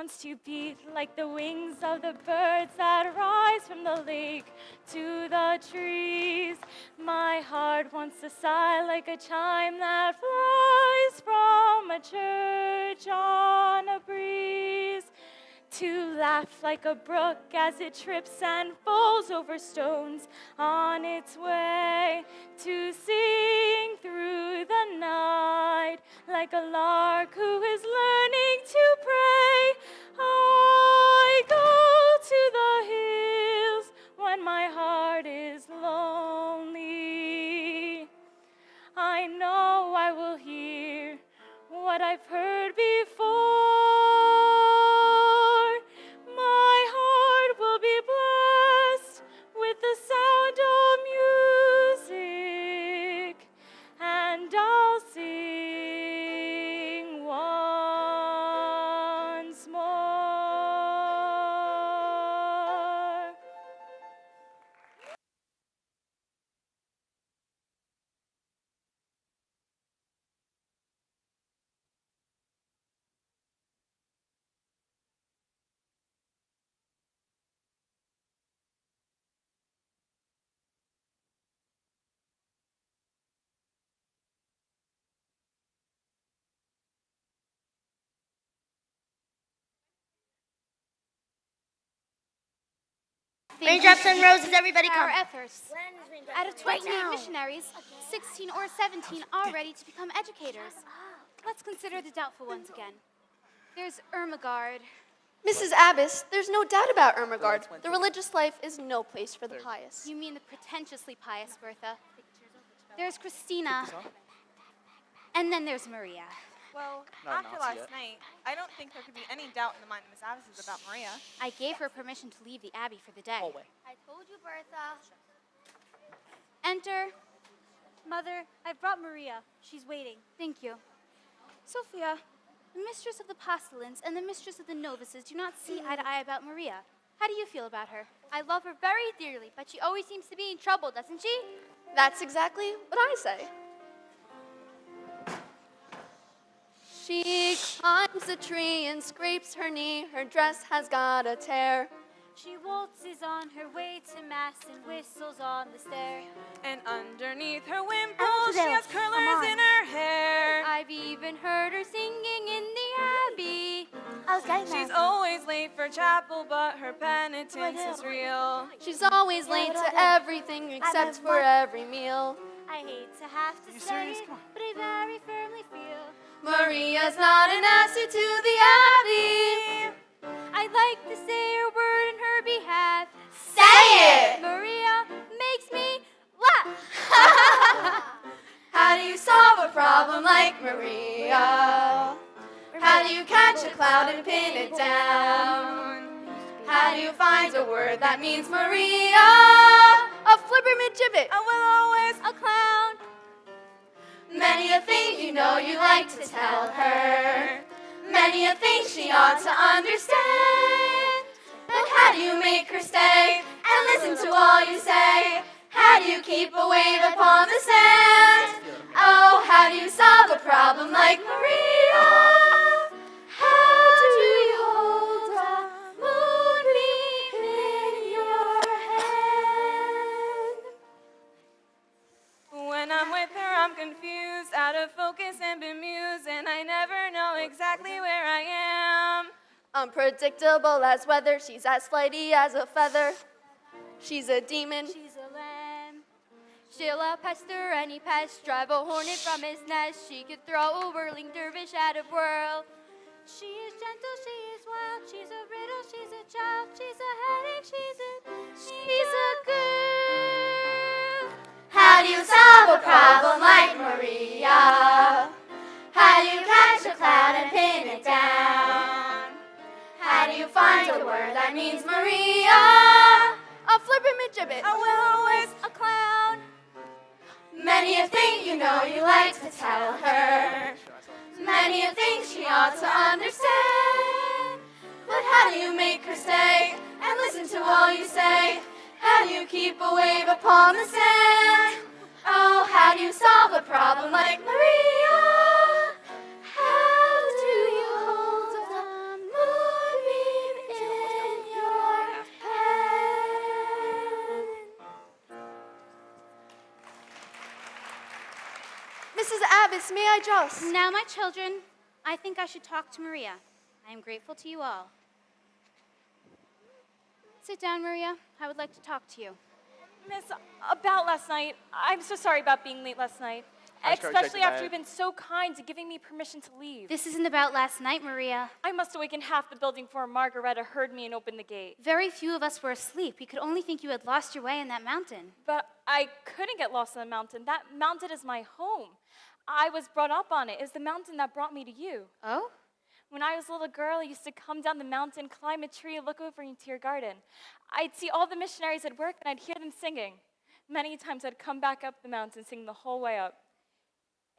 wants to beat like the wings of the birds that rise from the lake to the trees. My heart wants to sigh like a chime that flies from a church on a breeze. To laugh like a brook as it trips and falls over stones on its way. To sing through the night like a lark who is learning to pray. I go to the hills when my heart is lonely. I know I will hear what I've heard before. My heart will be blessed with the sound of music, and I'll sing once more. Raindrops and roses, everybody come. Our efforts. Out of 28 missionaries, 16 or 17 are ready to become educators. Let's consider the doubtful ones again. There's Ermengarde. Mrs. Abbess, there's no doubt about Ermengarde. The religious life is no place for the pious. You mean the pretentiously pious, Bertha. There's Christina. And then there's Maria. Well, after last night, I don't think there could be any doubt in the mind of Miss Abbess about Maria. I gave her permission to leave the Abbey for the day. I told you, Bertha. Enter. Mother, I've brought Maria. She's waiting. Thank you. Sophia, the mistress of the postulants and the mistress of the novices do not see eye to eye about Maria. How do you feel about her? I love her very dearly, but she always seems to be in trouble, doesn't she? That's exactly what I say. She climbs a tree and scrapes her knee. Her dress has got a tear. She waltzes on her way to mass and whistles on the stair. And underneath her wimples, she has curlers in her hair. I've even heard her singing in the abbey. She's always late for chapel, but her penitence is real. She's always late to everything except for every meal. I hate to have to say it, but I very firmly feel Maria's not an asset to the abbey. I'd like to say a word in her behalf. Say it! Maria makes me laugh. How do you solve a problem like Maria? How do you catch a cloud and pin it down? How do you find a word that means Maria? A flippermid-gibbet. I will always A clown. Many a thing you know you like to tell her. Many a thing she ought to understand. But how do you make her stay and listen to all you say? How do you keep a wave upon the sand? Oh, how do you solve a problem like Maria? How do you hold a moonbeam in your hand? When I'm with her, I'm confused, out of focus and bemused, and I never know exactly where I am. Unpredictable as weather, she's as flighty as a feather. She's a demon. She's a lamb. She'll pester any pest, drive a hornet from his nest. She could throw a whirling dervish at a whirl. She is gentle, she is wild, she's a riddle, she's a child, she's a headache, she's a girl. How do you solve a problem like Maria? How do you catch a cloud and pin it down? How do you find a word that means Maria? A flippermid-gibbet. I will always A clown. Many a thing you know you like to tell her. Many a thing she ought to understand. But how do you make her stay and listen to all you say? How do you keep a wave upon the sand? Oh, how do you solve a problem like Maria? How do you hold a moonbeam Mrs. Abbess, may I just? Now, my children, I think I should talk to Maria. I am grateful to you all. Sit down, Maria. I would like to talk to you. Miss, about last night, I'm so sorry about being late last night. Especially after you've been so kind to giving me permission to leave. This isn't about last night, Maria. I must have wakened half the building before Margareta heard me and opened the gate. Very few of us were asleep. We could only think you had lost your way in that mountain. But I couldn't get lost in the mountain. That mountain is my home. I was brought up on it. It's the mountain that brought me to you. Oh? When I was a little girl, I used to come down the mountain, climb a tree, look over into your garden. I'd see all the missionaries at work, and I'd hear them singing. Many times I'd come back up the mountain, sing the whole way up.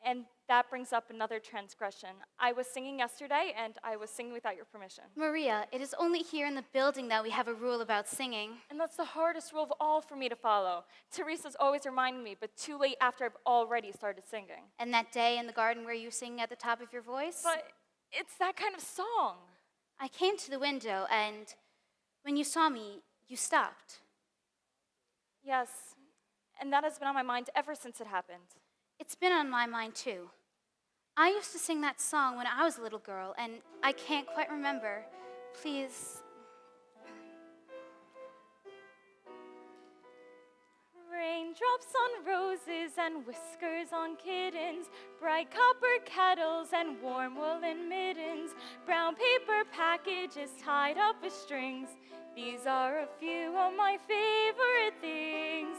And that brings up another transgression. I was singing yesterday, and I was singing without your permission. Maria, it is only here in the building that we have a rule about singing. And that's the hardest rule of all for me to follow. Teresa's always reminding me, but too late after I've already started singing. And that day in the garden where you sing at the top of your voice? But it's that kind of song. I came to the window, and when you saw me, you stopped. Yes, and that has been on my mind ever since it happened. It's been on my mind, too. I used to sing that song when I was a little girl, and I can't quite remember. Please. Raindrops on roses and whiskers on kittens, bright copper kettles and warm woolen mittens, brown paper packages tied up with strings. These are a few of my favorite things.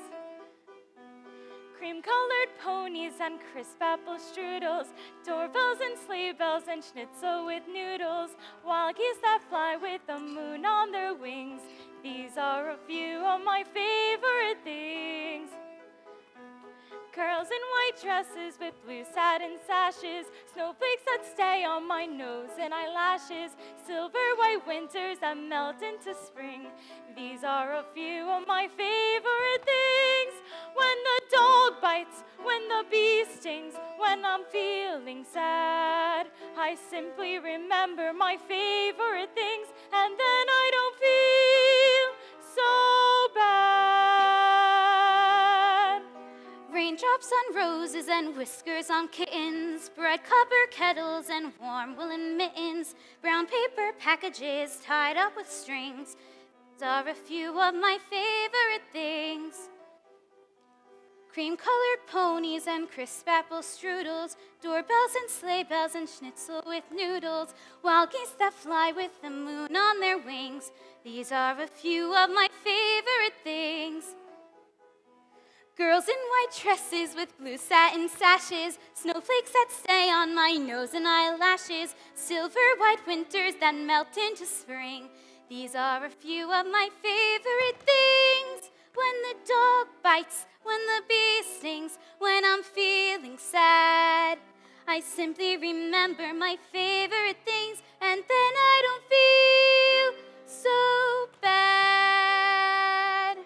Cream-colored ponies and crisp apple strudels, doorbells and sleigh bells and schnitzel with noodles, wild geese that fly with the moon on their wings. These are a few of my favorite things. Girls in white dresses with blue satin sashes, snowflakes that stay on my nose and eyelashes, silver white winters that melt into spring. These are a few of my favorite things. When the dog bites, when the bee stings, when I'm feeling sad, I simply remember my favorite things, and then I don't feel so bad. Raindrops on roses and whiskers on kittens, bright copper kettles and warm woolen mittens, brown paper packages tied up with strings. These are a few of my favorite things. Cream-colored ponies and crisp apple strudels, doorbells and sleigh bells and schnitzel with noodles, wild geese that fly with the moon on their wings. These are a few of my favorite things. Girls in white dresses with blue satin sashes, snowflakes that stay on my nose and eyelashes, silver white winters that melt into spring. These are a few of my favorite things. When the dog bites, when the bee stings, when I'm feeling sad, I simply remember my favorite things, and then I don't feel so bad.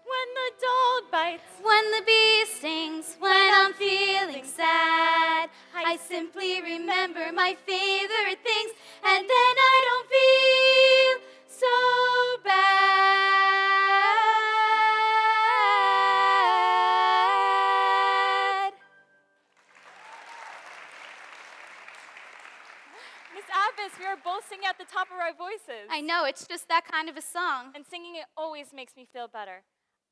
When the dog bites, When the bee stings, when I'm feeling sad, I simply remember my favorite things, and then I don't feel so bad. Miss Abbess, we are both singing at the top of our voices. I know, it's just that kind of a song. And singing it always makes me feel better.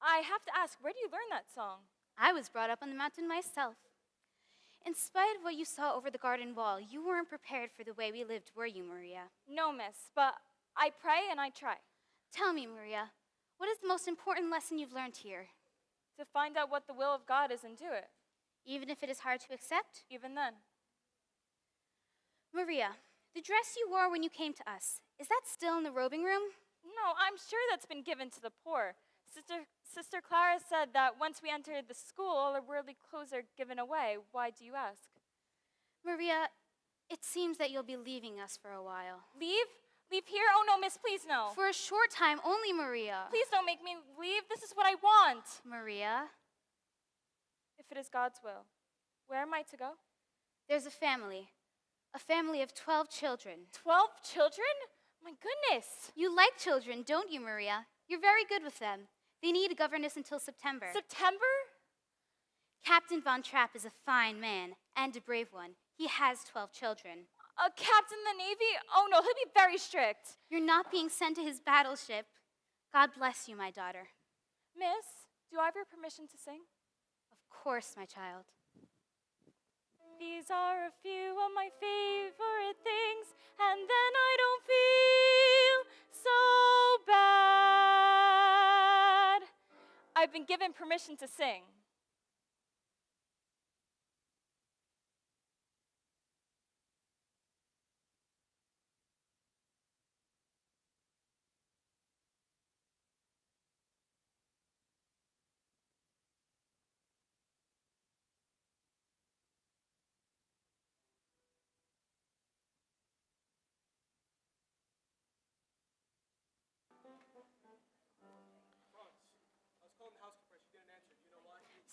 I have to ask, where do you learn that song? I was brought up on the mountain myself. In spite of what you saw over the garden wall, you weren't prepared for the way we lived, were you, Maria? No, miss, but I pray and I try. Tell me, Maria, what is the most important lesson you've learned here? To find out what the will of God is and do it, Even if it is hard to accept? even then. Maria, the dress you wore when you came to us, is that still in the robing room? No, I'm sure that's been given to the poor. Sister Clara said that once we enter the school, all our worldly clothes are given away. Why do you ask? Maria, it seems that you'll be leaving us for a while. Leave? Leave here? Oh, no, miss, please, no. For a short time only, Maria. Please don't make me leave. This is what I want. Maria, If it is God's will. Where am I to go? there's a family of 12 children. 12 children? My goodness. You like children, don't you, Maria? You're very good with them. They need a governess until September. September? Captain Von Trapp is a fine man and a brave one. He has 12 children. A captain in the Navy? Oh no, he'll be very strict. You're not being sent to his battleship. God bless you, my daughter. Miss, do I have your permission to sing? Of course, my child. These are a few of my favorite things, and then I don't feel so bad. I've been given permission to sing.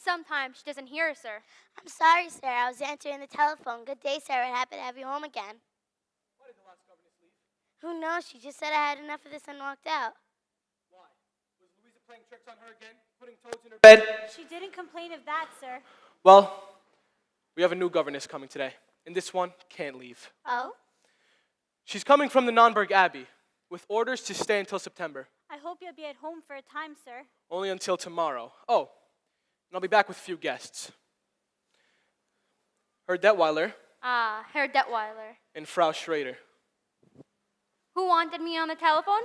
Sometimes she doesn't hear us, sir. I'm sorry, sir. I was answering the telephone. Good day, sir. We're happy to have you home again. Why did the last governess leave? Who knows? She just said I had enough of this and walked out. Why? Was Louisa playing tricks on her again? Putting toads in her bed? She didn't complain of that, sir. Well, we have a new governess coming today, and this one can't leave. Oh? She's coming from the Nonberg Abbey, with orders to stay until September. I hope you'll be at home for a time, sir. Only until tomorrow. Oh, and I'll be back with a few guests. Herr Detweiler Ah, Herr Detweiler. and Frau Schrader. Who wanted me on the telephone?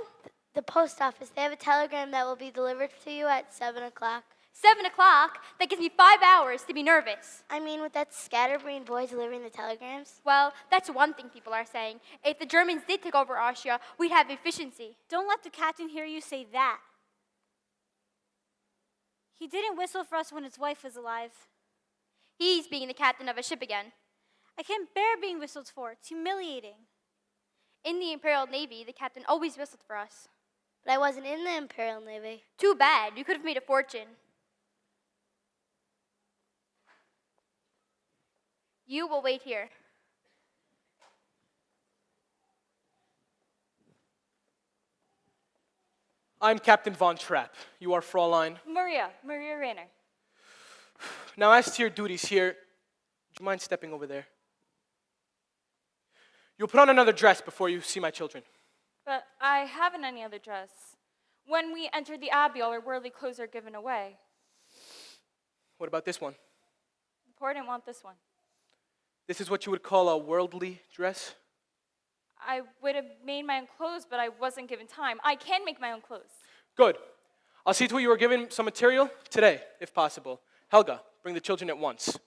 The post office. They have a telegram that will be delivered to you at 7 o'clock. 7 o'clock? That gives me 5 hours to be nervous. I mean, with that scatterbrained boy delivering the telegrams. Well, that's one thing people are saying. If the Germans did take over Austria, we'd have efficiency. Don't let the captain hear you say that. He didn't whistle for us when his wife was alive. He's being the captain of a ship again. I can't bear being whistled for. It's humiliating. In the Imperial Navy, the captain always whistled for us. But I wasn't in the Imperial Navy. Too bad. You could have made a fortune. You will wait here. I'm Captain Von Trapp. You are Fräulein. Maria Rayner. Now, as to your duties here, would you mind stepping over there? You'll put on another dress before you see my children. But I haven't any other dress. When we enter the abbey, all our worldly clothes are given away. What about this one? The poor didn't want this one. This is what you would call a worldly dress? I would have made my own clothes, but I wasn't given time. I can make my own clothes. Good. I'll see to it you are given some material today, if possible. Helga, bring the children at once.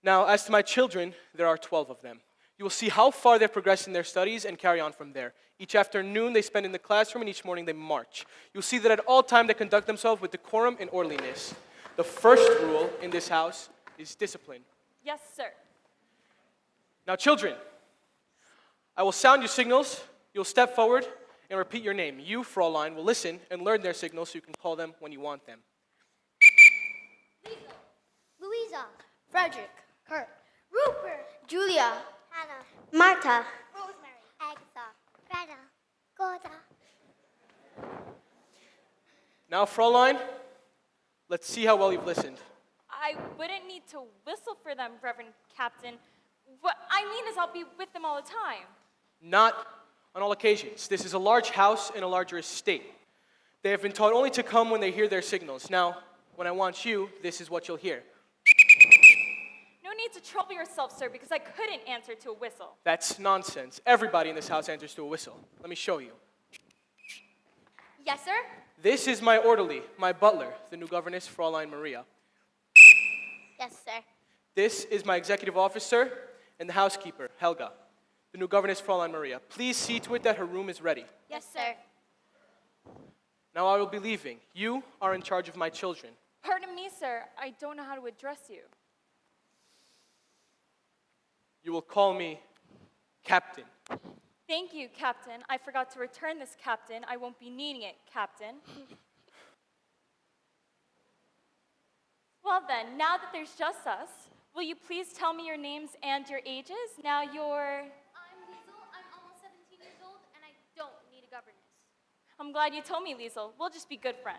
Now, as to my children, there are 12 of them. You will see how far they've progressed in their studies and carry on from there. Each afternoon they spend in the classroom, and each morning they march. You'll see that at all times they conduct themselves with decorum and orderliness. The first rule in this house is discipline. Yes, sir. Now, children, I will sound your signals. You'll step forward and repeat your name. You, Fräulein, will listen and learn their signals so you can call them when you want them. Louisa. Frederick. Kurt. Rupert. Julia. Hannah. Marta. Rosemary. Agatha. Greta. Gorda. Now, Fräulein, let's see how well you've listened. I wouldn't need to whistle for them, Reverend Captain. What I mean is I'll be with them all the time. Not on all occasions. This is a large house in a larger estate. They have been taught only to come when they hear their signals. Now, when I want you, this is what you'll hear. No need to trouble yourself, sir, because I couldn't answer to a whistle. That's nonsense. Everybody in this house answers to a whistle. Let me show you. Yes, sir? This is my orderly, my butler, the new governess, Fräulein Maria. Yes, sir. This is my executive officer and the housekeeper, Helga, the new governess, Fräulein Maria. Please see to it that her room is ready. Yes, sir. Now I will be leaving. You are in charge of my children. Pardon me, sir. I don't know how to address you. You will call me Captain. Thank you, Captain. I forgot to return this, Captain. I won't be needing it, Captain. Well then, now that there's just us, will you please tell me your names and your ages? Now you're... I'm Liesel. I'm almost 17 years old, and I don't need a governess. I'm glad you told me, Liesel. We'll just be good friends.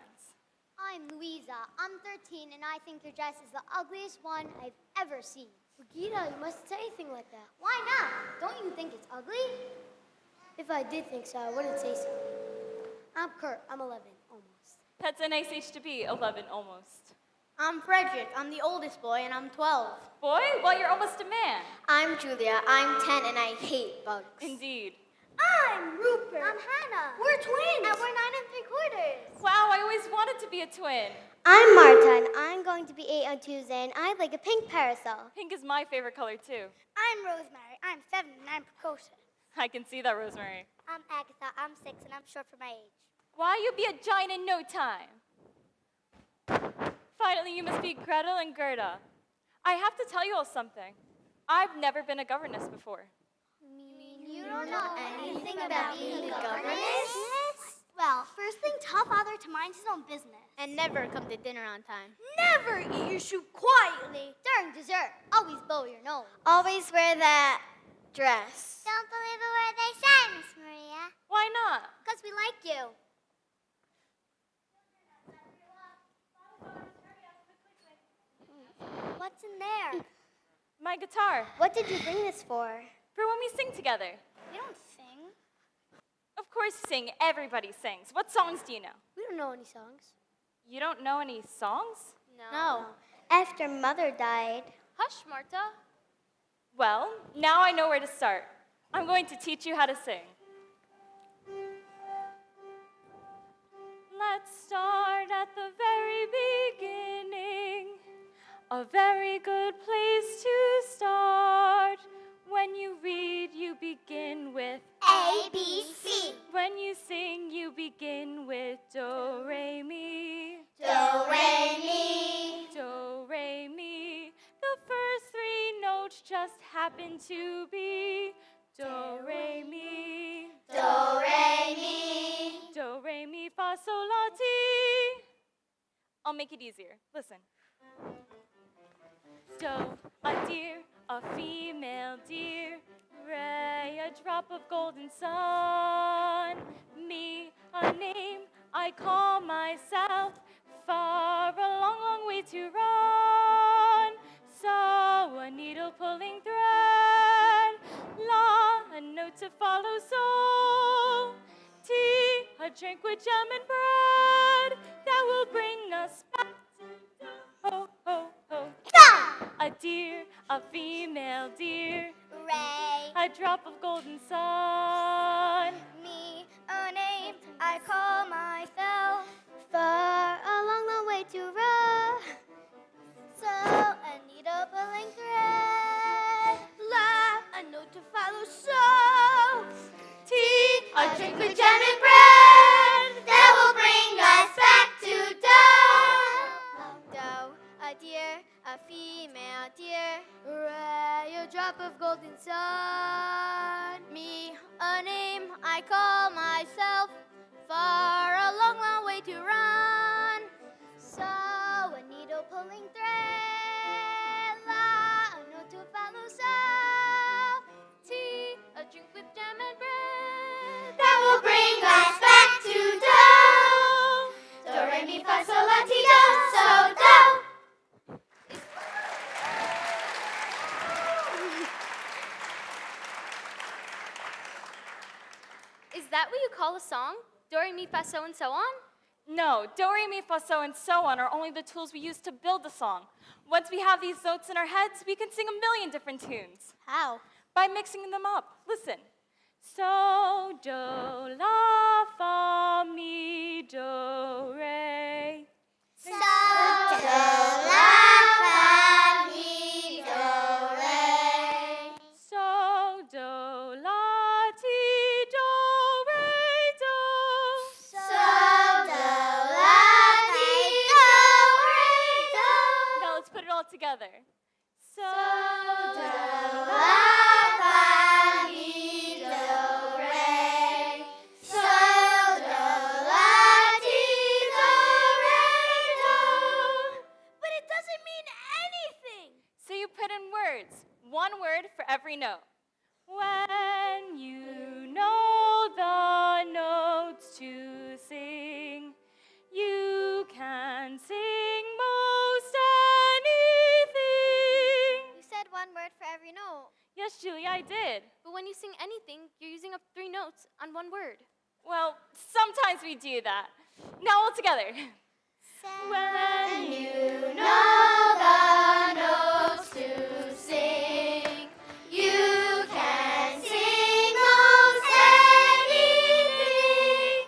I'm Louisa. I'm 13, and I think your dress is the ugliest one I've ever seen. Gita, you mustn't say anything like that. Why not? Don't you think it's ugly? If I did think so, I wouldn't say so. I'm Kurt. I'm 11, almost. That's a nice age to be, 11 almost. I'm Frederick. I'm the oldest boy, and I'm 12. Boy, well, you're almost a man. I'm Julia. I'm 10, and I hate bugs. Indeed. I'm Rupert. I'm Hannah. We're twins. And we're 9 3/4. Wow, I always wanted to be a twin. I'm Marta, and I'm going to be 8 on Tuesday, and I'd like a pink parasol. Pink is my favorite color, too. I'm Rosemary. I'm 7, and I'm precocious. I can see that, Rosemary. I'm Agatha. I'm 6, and I'm short for my age. Why, you'll be a giant in no time. Finally, you must be Gretel and Gerda. I have to tell you all something. I've never been a governess before. You don't know anything about being a governess? Well, first thing, tell father to mind his own business. And never come to dinner on time. Never eat your soup quietly. During dessert, always blow your nose. Always wear that dress. Don't believe a word they say, Miss Maria. Why not? Because we like you. What's in there? My guitar, What did you bring this for? for when we sing together. We don't sing. Of course, sing. Everybody sings. What songs do you know? We don't know any songs. You don't know any songs? No. After Mother died. Hush, Marta. Well, now I know where to start. I'm going to teach you how to sing. Let's start at the very beginning. A very good place to start. When you read, you begin with A, B, C. When you sing, you begin with do, re, mi. Do, re, mi. Do, re, mi. The first 3 notes just happen to be do, re, mi. Do, re, mi. Do, re, mi, fa, sol, la, ti. I'll make it easier. Listen. Do, a deer, a female deer. Re, a drop of golden sun. Mi, a name I call myself. Far, a long, long way to run. So, a needle pulling thread. La, a note to follow. So, tea, a drink with jam and bread. That will bring us back to ho, ho, ho. A deer, a female deer. Ray, A drop of golden sun. me, a name I call myself. Far, a long, long way to run. So, a needle pulling thread. La, a note to follow. So, Tea, a drink with jam and bread. That will bring us back to dough. Dough, a deer, a female deer. Ray, a drop of golden sun. Me, a name I call myself. Far, a long, long way to run. So, a needle pulling thread. La, a note to follow. So, tea, a drink with jam and bread. That will bring us back to dough. Do, re, mi, fa, sol, la, ti, do. So, dough. Is that what you call a song? Do, re, mi, fa, so, and so on? No, do, re, mi, fa, so, and so on are only the tools we use to build a song. Once we have these notes in our heads, we can sing a million different tunes. How? By mixing them up. Listen. So, do, la, fa, mi, do, re. So, do, la, fa, mi, do, re. So, do, la, ti, do, re, do. So, do, la, ti, do, re, do. Now let's put it all together. So, Do, la, fa, mi, do, re. So, do, la, ti, do, re, do. But it doesn't mean anything. So you put in words, one word for every note. When you know the notes to sing, you can sing most anything. You said one word for every note. Yes, Julia, I did. But when you sing anything, you're using up 3 notes on 1 word. Well, sometimes we do that. Now all together. When you know the notes to sing, you can sing most anything.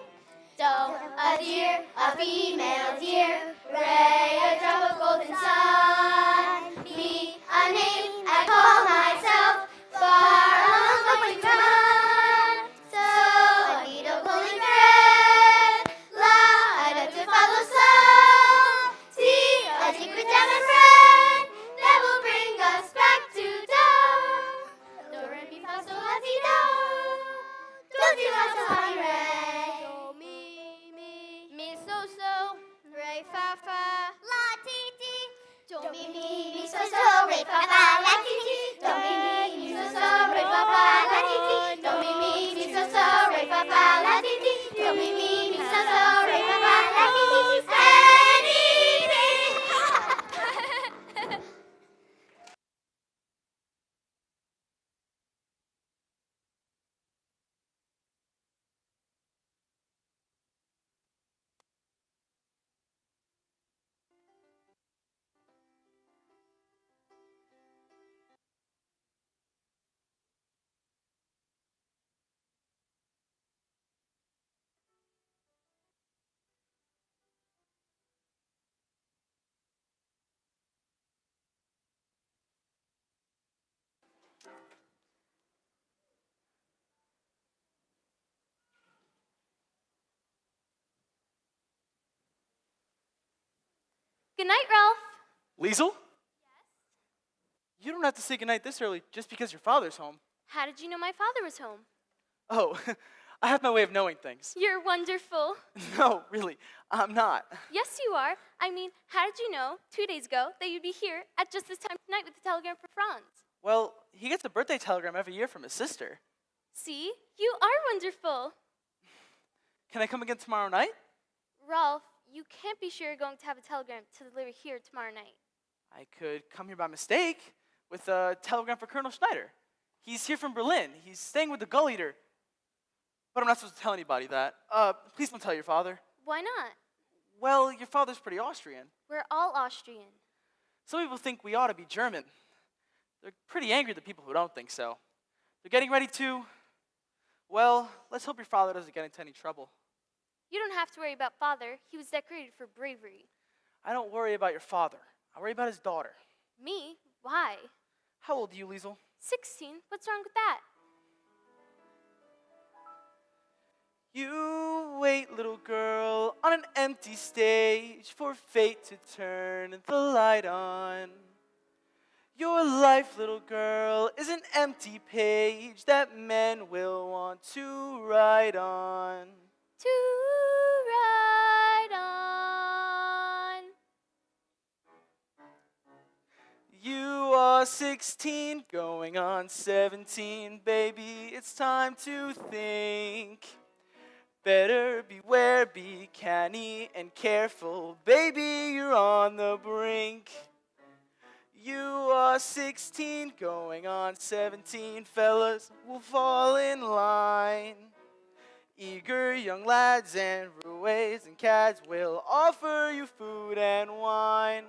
Do, a deer, a female deer. Ray, a drop of golden sun. Me, a name I call myself. Far along going to run. So a needle pulling thread. La, I to follow slow. See, a secret diamond thread that will bring us back to do. Do, re, mi, fa, sol, la, ti, do. Do, ti, la, sol, la, ti, re. Do, mi, so, Re, fa, fa, la, ti, ti. Do, Do, mi, so, re, fa, fa, la, ti, ti. Do, mi, so, re, fa, fa, la, ti, ti. Do, mi, so, re, fa, fa, la, ti, ti. Do, mi, so, re, fa, fa, la, ti, ti. Anything. Good night, Ralph. Liesel? You don't have to say goodnight this early just because your father's home. How did you know my father was home? Oh, I have my way of knowing things. You're wonderful. No, really, I'm not. Yes, you are. I mean, how did you know 2 days ago that you'd be here at just this time tonight with the telegram for Franz? Well, he gets a birthday telegram every year from his sister. See, you are wonderful. Can I come again tomorrow night? Ralph, you can't be sure you're going to have a telegram to deliver here tomorrow night. I could come here by mistake with a telegram for Colonel Schneider. He's here from Berlin. He's staying with the Gull Eater. But I'm not supposed to tell anybody that. Please don't tell your father. Why not? Well, your father's pretty Austrian. We're all Austrian. Some people think we ought to be German. They're pretty angry at the people who don't think so. They're getting ready to, well, let's hope your father doesn't get into any trouble. You don't have to worry about father. He was decorated for bravery. I don't worry about your father. I worry about his daughter. Me? Why? How old are you, Liesel? 16. What's wrong with that? You wait, little girl, on an empty stage for fate to turn the light on. Your life, little girl, is an empty page that men will want to write on. To ride on. You are 16, going on 17, baby, it's time to think. Better beware, be canny and careful, baby, you're on the brink. You are 16, going on 17, fellas will fall in line. Eager young lads and roues and cads will offer you food and wine.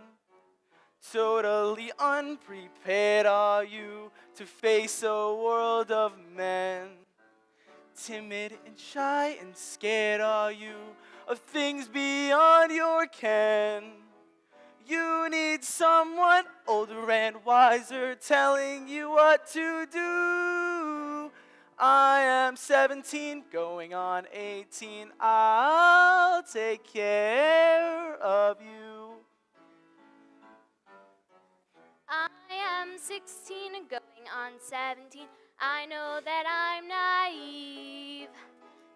Totally unprepared are you to face a world of men. Timid and shy and scared are you of things beyond your ken. You need someone older and wiser telling you what to do. I am 17, going on 18. I'll take care of you. I am 16 and going on 17. I know that I'm naive.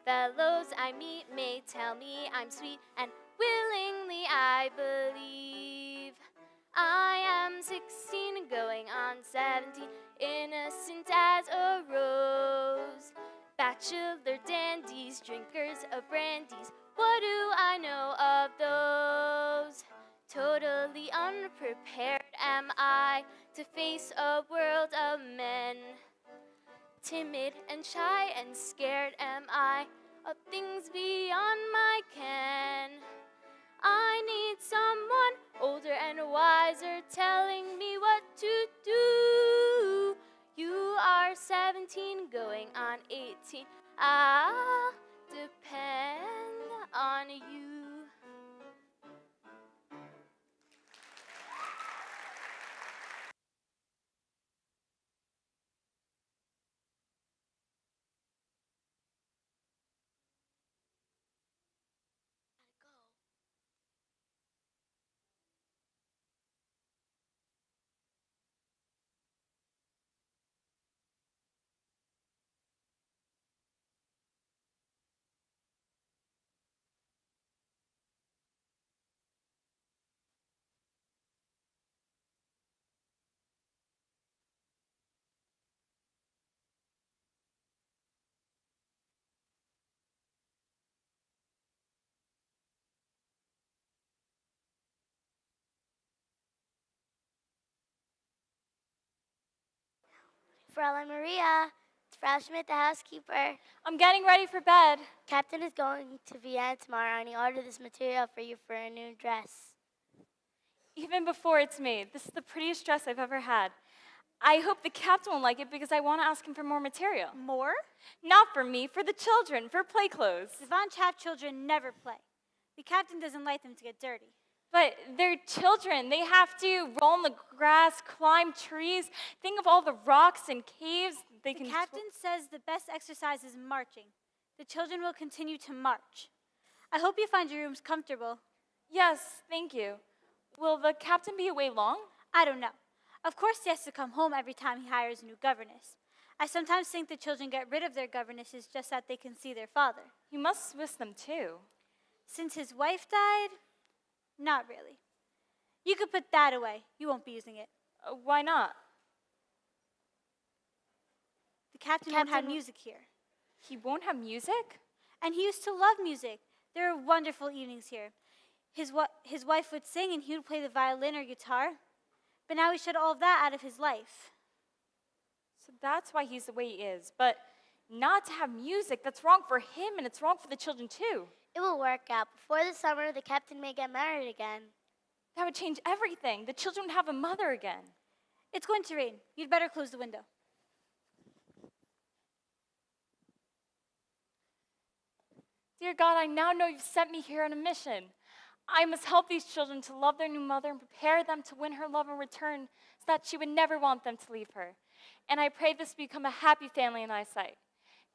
Fellows I meet may tell me I'm sweet, and willingly I believe. I am 16 and going on 17, innocent as a rose. Bachelor dandies, drinkers of brandies, What do I know of those? Totally unprepared am I to face a world of men. Timid and shy and scared am I of things beyond my ken. I need someone older and wiser telling me what to do. You are 17 going on 18. I'll depend on you. Fräulein Maria, it's Frau Schmidt, the housekeeper. I'm getting ready for bed. Captain is going to Vienna tomorrow, and he ordered this material for you for a new dress. Even before it's made, this is the prettiest dress I've ever had. I hope the captain will like it because I want to ask him for more material. More? Not for me, for the children, for play clothes. Savant children never play. The captain doesn't like them to get dirty. But they're children. They have to roll in the grass, climb trees. Think of all the rocks and caves they can. The captain says the best exercise is marching. The children will continue to march. I hope you find your rooms comfortable. Yes, thank you. Will the captain be away long? I don't know. Of course he has to come home every time he hires a new governess. I sometimes think the children get rid of their governesses just so that they can see their father. You must miss them too. Since his wife died, not really. You could put that away. You won't be using it. Why not? The captain won't have music here. He won't have music? And he used to love music. There are wonderful evenings here. His wife would sing and he would play the violin or guitar. But now he shut all of that out of his life. So that's why he's the way he is. But not to have music, that's wrong for him and it's wrong for the children too. It will work out. Before the summer, the captain may get married again. That would change everything. The children would have a mother again. It's going to rain. You'd better close the window. Dear God, I now know you've sent me here on a mission. I must help these children to love their new mother and prepare them to win her love in return so that she would never want them to leave her. And I pray this become a happy family in thy sight.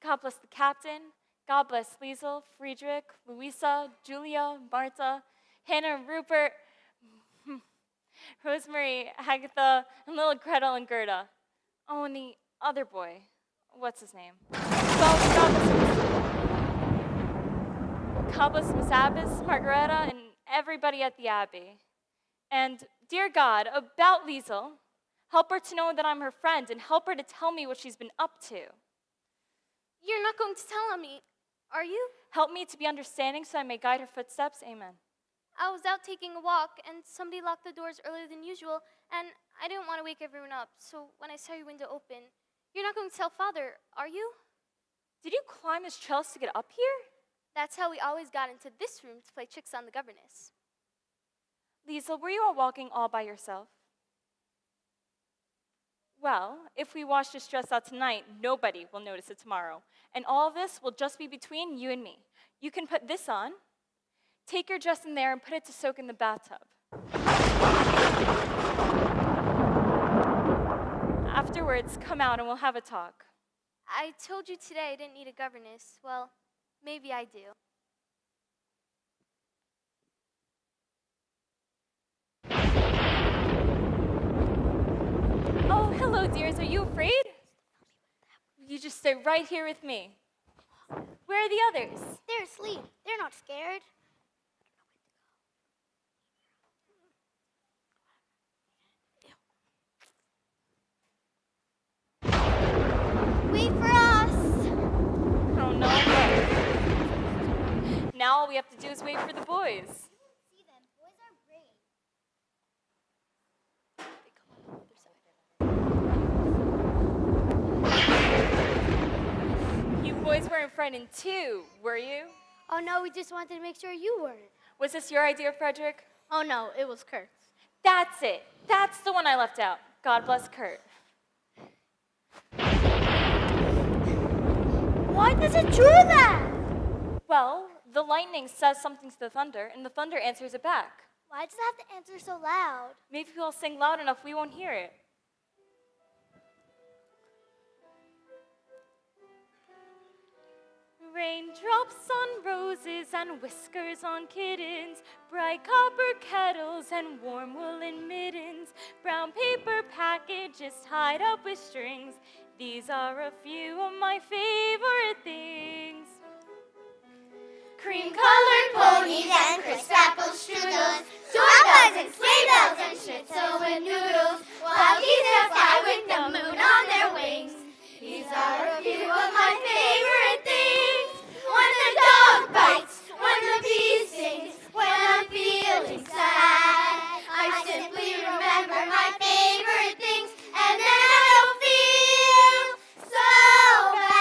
God bless the captain. God bless Liesel, Friedrich, Louisa, Julia, Marta, Hannah, Rupert, Rosemary, Agatha, and little Gretel and Gerda. Oh, and the other boy. What's his name? God bless Miss Abbess, Margareta, and everybody at the Abbey. And dear God, about Liesel, help her to know that I'm her friend and help her to tell me what she's been up to. You're not going to tell on me, are you? Help me to be understanding so I may guide her footsteps. Amen. I was out taking a walk and somebody locked the doors earlier than usual and I didn't want to wake everyone up. So when I saw your window open, you're not going to tell Father, are you? Did you climb this trellis to get up here? That's how we always got into this room to play tricks on the governess. Liesel, were you all walking all by yourself? Well, if we wash this dress out tonight, nobody will notice it tomorrow. And all of this will just be between you and me. You can put this on, take your dress in there and put it to soak in the bathtub. Afterwards, come out and we'll have a talk. I told you today I didn't need a governess. Well, maybe I do. Oh, hello, dears. Are you afraid? You just stay right here with me. Where are the others? They're asleep. They're not scared. Wait for us. Oh, no. Now all we have to do is wait for the boys. See them. Boys are brave. You boys weren't frightened too, were you? Oh no, we just wanted to make sure you weren't. Was this your idea, Frederick? Oh no, it was Kurt's. That's it. That's the one I left out. God bless Kurt. Why does it do that? Well, the lightning says something to the thunder, and the thunder answers it back. Why does it have to answer so loud? Maybe if we'll sing loud enough, we won't hear it. Raindrops on roses and whiskers on kittens, bright copper kettles and warm woolen mittens, brown paper packages tied up with strings. These are a few of my favorite things. Cream-colored ponies and crisp apple strudels, doorbells and sleigh bells and schnitzel and noodles, while geese that fly with the moon on their wings. These are a few of my favorite things. When the dog bites, when the bee stings, when I'm feeling sad, I simply remember my favorite things, and then I don't feel so bad.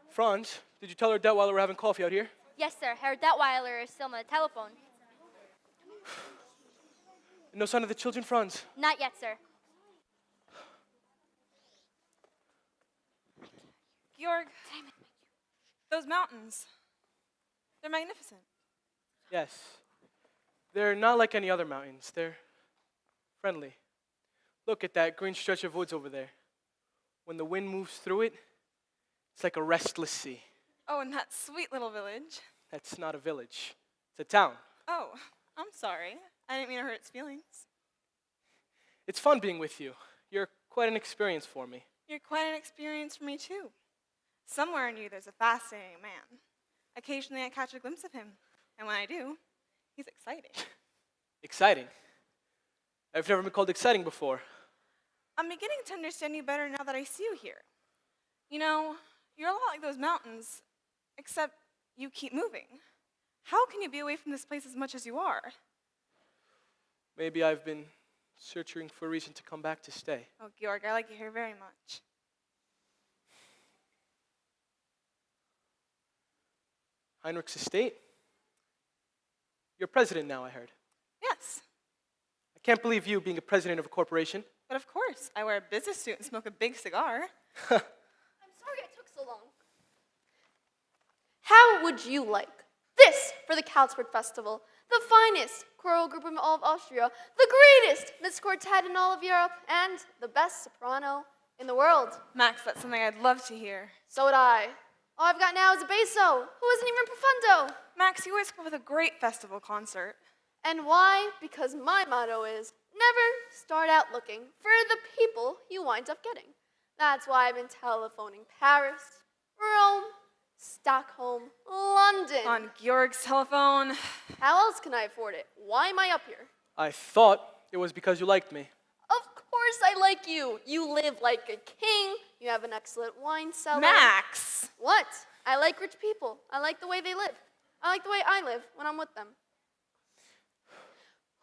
Franz, did you tell her Detweiler we're having coffee out here? Yes, sir. Herr Detweiler is still on the telephone. No sign of the children, Franz? Not yet, sir. Georg, those mountains, they're magnificent. Yes. They're not like any other mountains. They're friendly. Look at that green stretch of woods over there. When the wind moves through it, it's like a restless sea. Oh, and that sweet little village. That's not a village. It's a town. Oh, I'm sorry. I didn't mean to hurt its feelings. It's fun being with you. You're quite an experience for me. You're quite an experience for me, too. Somewhere in you, there's a fascinating man. Occasionally, I catch a glimpse of him. And when I do, he's exciting. Exciting. I've never been called exciting before. I'm beginning to understand you better now that I see you here. You know, you're a lot like those mountains, except you keep moving. How can you be away from this place as much as you are? Maybe I've been searching for a reason to come back to stay. Oh, Georg, I like you here very much. Heinrich's estate? You're president now, I heard. Yes, I can't believe you being a president of a corporation. but of course, I wear a business suit and smoke a big cigar. I'm sorry it took so long. How would you like this for the Karlsberg Festival? The finest choral group in all of Austria, the greatest Miss Quartet in all of Europe, and the best soprano in the world. Max, that's something I'd love to hear. So would I. All I've got now is a basso, who isn't even profundo. Max, you always come up with a great festival concert. And why? Because my motto is never start out looking for the people you wind up getting. That's why I've been telephoning Paris, Rome, Stockholm, London. On Georg's telephone. How else can I afford it? Why am I up here? I thought it was because you liked me. Of course I like you. You live like a king. You have an excellent wine cellar. Max! What? I like rich people. I like the way they live. I like the way I live when I'm with them.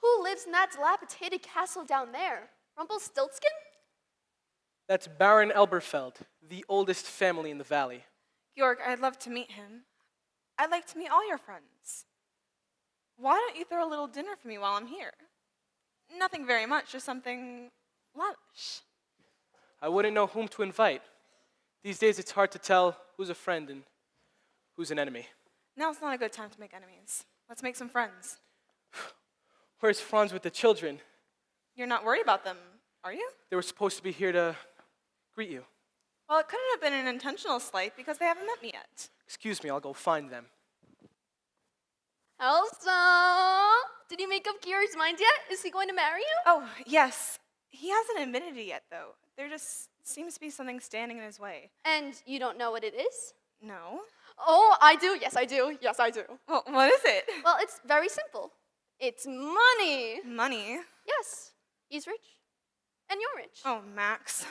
Who lives in that dilapidated castle down there? Rumpelstiltskin? That's Baron Elberfeld, the oldest family in the valley. Georg, I'd love to meet him. I'd like to meet all your friends. Why don't you throw a little dinner for me while I'm here? Nothing very much, just something lavish. I wouldn't know whom to invite. These days it's hard to tell who's a friend and who's an enemy. Now's not a good time to make enemies. Let's make some friends. Where's Franz with the children? You're not worried about them, are you? They were supposed to be here to greet you. Well, it couldn't have been an intentional slight because they haven't met me yet. Excuse me, I'll go find them. Elsa, did you make up Kira's mind yet? Is he going to marry you? Oh, yes. He hasn't admitted it yet, though. There just seems to be something standing in his way. And you don't know what it is? No? Oh, I do. Yes, I do. Yes, I do. Well, what is it? Well, it's very simple. It's money. Money? Yes, he's rich. And you're rich. Oh, Max.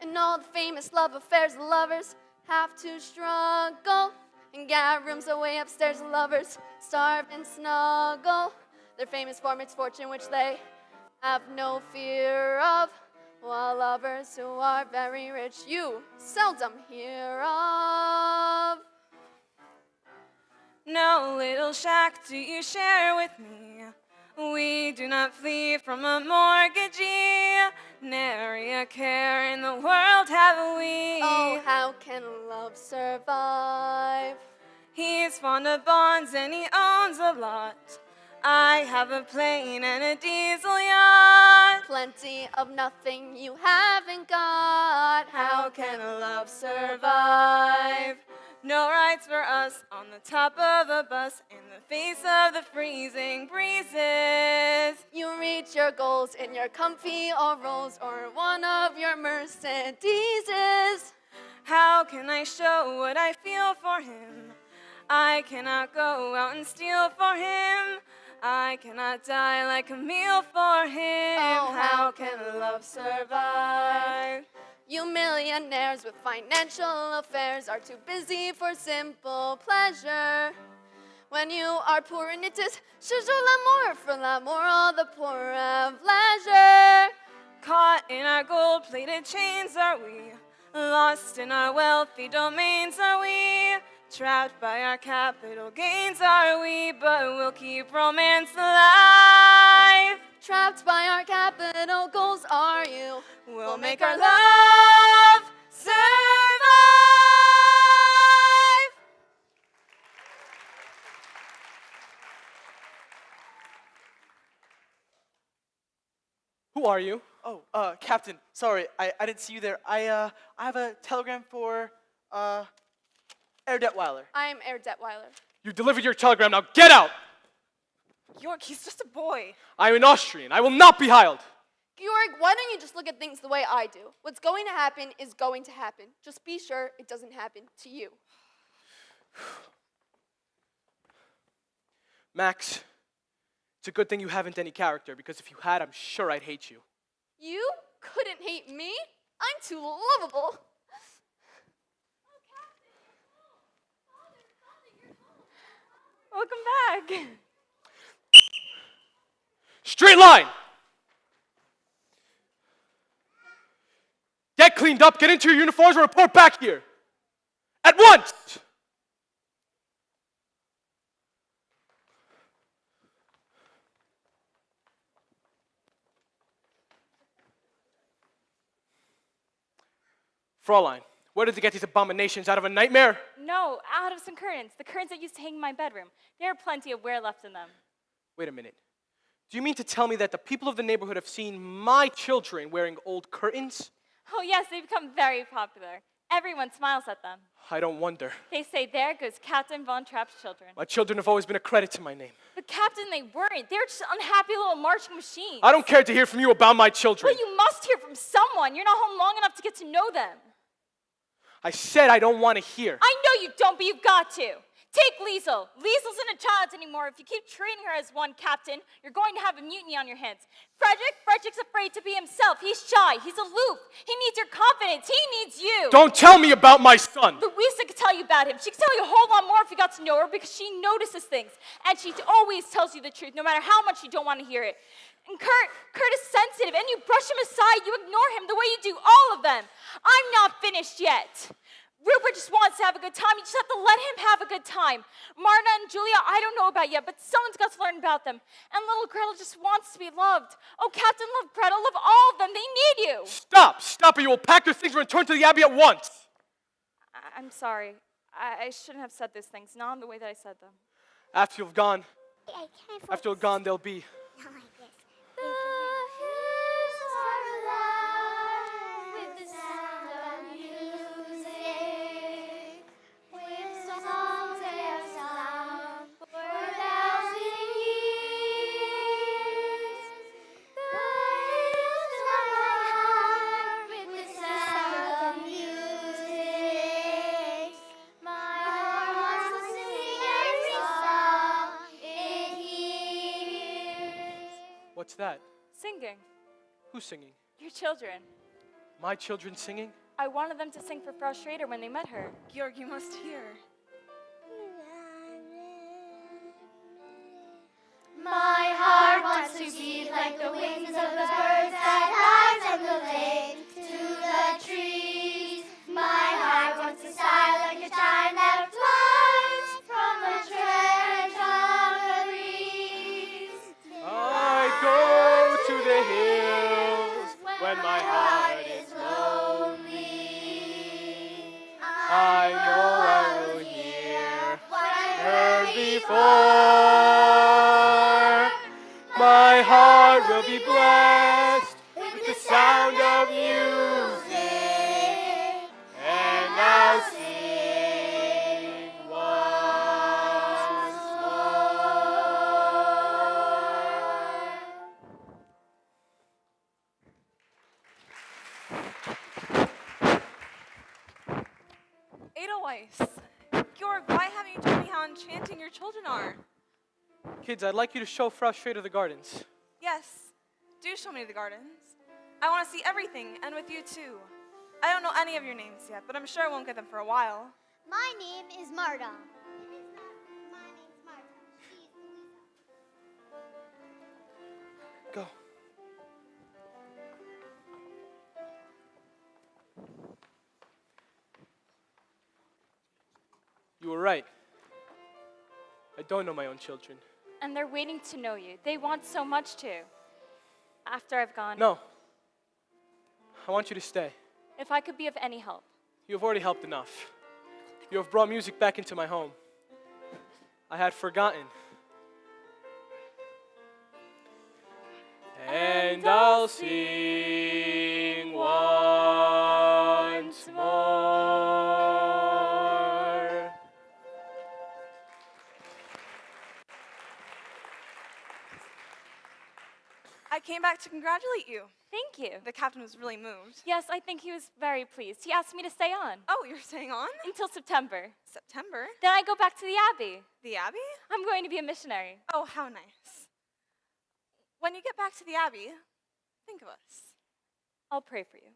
And all the famous love affairs, the lovers have to struggle and get rooms away upstairs. The lovers starve and snuggle. They're famous for misfortune, which they have no fear of. While lovers who are very rich, you seldom hear of. No little shack do you share with me. We do not flee from a mortgagee. Nary a care in the world have we. Oh, how can love survive? He's fond of bonds and he owns a lot. I have a plane and a diesel yacht. Plenty of nothing you haven't got. How can love survive? No rides for us on the top of a bus in the face of the freezing breezes. You reach your goals in your comfy or Rolls or one of your Mercedeses. How can I show what I feel for him? I cannot go out and steal for him. I cannot die like a meal for him. Oh, how can love survive? You millionaires with financial affairs are too busy for simple pleasure. When you are poor and it is toujours l'amour, for l'amour all the poor have leisure. Caught in our gold-plated chains are we? Lost in our wealthy domains are we? Trapped by our capital gains are we? But we'll keep romance alive. Trapped by our capital goals are you? We'll make our love survive. Who are you? Oh, Captain, sorry, I didn't see you there. I have a telegram for, Herr Detweiler. I'm Herr Detweiler. You delivered your telegram, now get out! York, he's just a boy. I am an Austrian. I will not be heiled. Georg, why don't you just look at things the way I do? What's going to happen is going to happen. Just be sure it doesn't happen to you. Max, it's a good thing you haven't any character, because if you had, I'm sure I'd hate you. You couldn't hate me. I'm too lovable. Welcome back. Straight line! Get cleaned up, get into your uniforms, and report back here. At once! Fraulein, where did they get these abominations? Out of a nightmare? No, out of some curtains. The curtains that used to hang in my bedroom. There are plenty of wear left in them. Wait a minute. Do you mean to tell me that the people of the neighborhood have seen my children wearing old curtains? Oh yes, they've become very popular. Everyone smiles at them. I don't wonder. They say, there goes Captain Von Trapp's children. My children have always been a credit to my name. But Captain, they weren't. They were just unhappy little marching machines. I don't care to hear from you about my children. Well, you must hear from someone. You're not home long enough to get to know them. I said I don't want to hear. I know you don't, but you've got to. Take Liesel. Liesel's isn't a child anymore. If you keep treating her as one, Captain, you're going to have a mutiny on your hands. Frederick's afraid to be himself. He's shy. He's aloof. He needs your confidence. He needs you. Don't tell me about my son. Louisa could tell you about him. She could tell you a whole lot more if you got to know her because she notices things. And she always tells you the truth, no matter how much you don't want to hear it. And Kurt is sensitive, and you brush him aside. You ignore him the way you do all of them. I'm not finished yet. Rupert just wants to have a good time. You just have to let him have a good time. Marna and Julia, I don't know about yet, but someone's got to learn about them. And little Gretel just wants to be loved. Oh, Captain, love Gretel, love all of them. They need you. Stop, or you will pack your things and return to the Abbey at once. I'm sorry. I shouldn't have said those things, not in the way that I said them. After you've gone, I can't after you're gone, they'll be. Not like this. The hills are alive with the sound of music, with songs they have sung for 1,000 years. The hills are alive with the sound of music. My heart wants to sing every song it hears. What's that? Singing. Who's singing? Your children. My children singing? I wanted them to sing for Frau Schrader when they met her. Georg, you must hear. My heart wants to beat like the wings of the birds that fly from the lake to the trees. My heart wants to sigh like a chime that flies from a trench on the breeze. I go to the hills when my heart is lonely. I know I will hear what I heard before. My heart will be blessed with the sound of music, and I'll sing once more. Edelweiss. Georg, why haven't you told me how enchanting your children are? Kids, I'd like you to show Frau Schrader the gardens. Yes, do show me the gardens. I want to see everything, and with you too. I don't know any of your names yet, but I'm sure I won't get them for a while. My name is Marta. My name's Marta. She's Louisa. Go. You were right. I don't know my own children. And they're waiting to know you. They want so much to. After I've gone. No. I want you to stay. If I could be of any help. You have already helped enough. You have brought music back into my home. I had forgotten. And I'll sing once more. I came back to congratulate you. Thank you. The captain was really moved. Yes, I think he was very pleased. He asked me to stay on. Oh, you're staying on? Until September. September? Then I go back to the Abbey. The Abbey? I'm going to be a missionary. Oh, how nice. When you get back to the Abbey, think of us. I'll pray for you.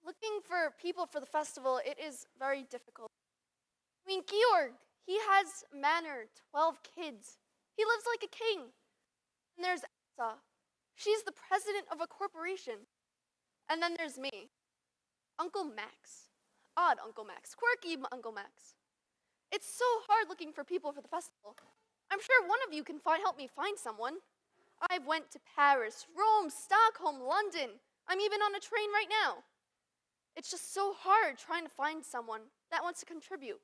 Looking for people for the festival, it is very difficult. I mean, Georg, he has manor, 12 kids. He lives like a king. And there's Elsa. She's the president of a corporation. And then there's me, Uncle Max. Odd Uncle Max, quirky Uncle Max. It's so hard looking for people for the festival. I'm sure one of you can help me find someone. I've went to Paris, Rome, Stockholm, London. I'm even on a train right now. It's just so hard trying to find someone that wants to contribute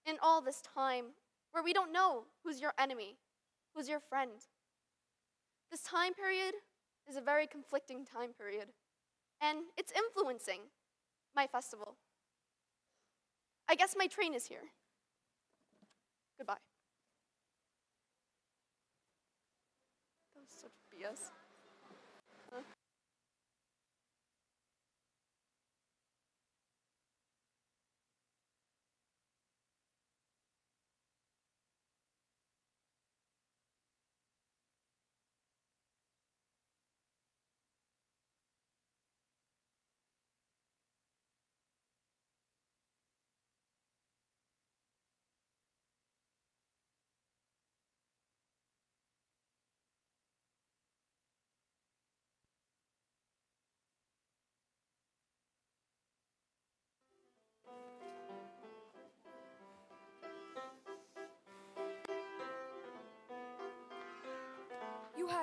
in all this time where we don't know who's your enemy, who's your friend. This time period is a very conflicting time period, and it's influencing my festival. I guess my train is here. Goodbye. That was such BS. Huh?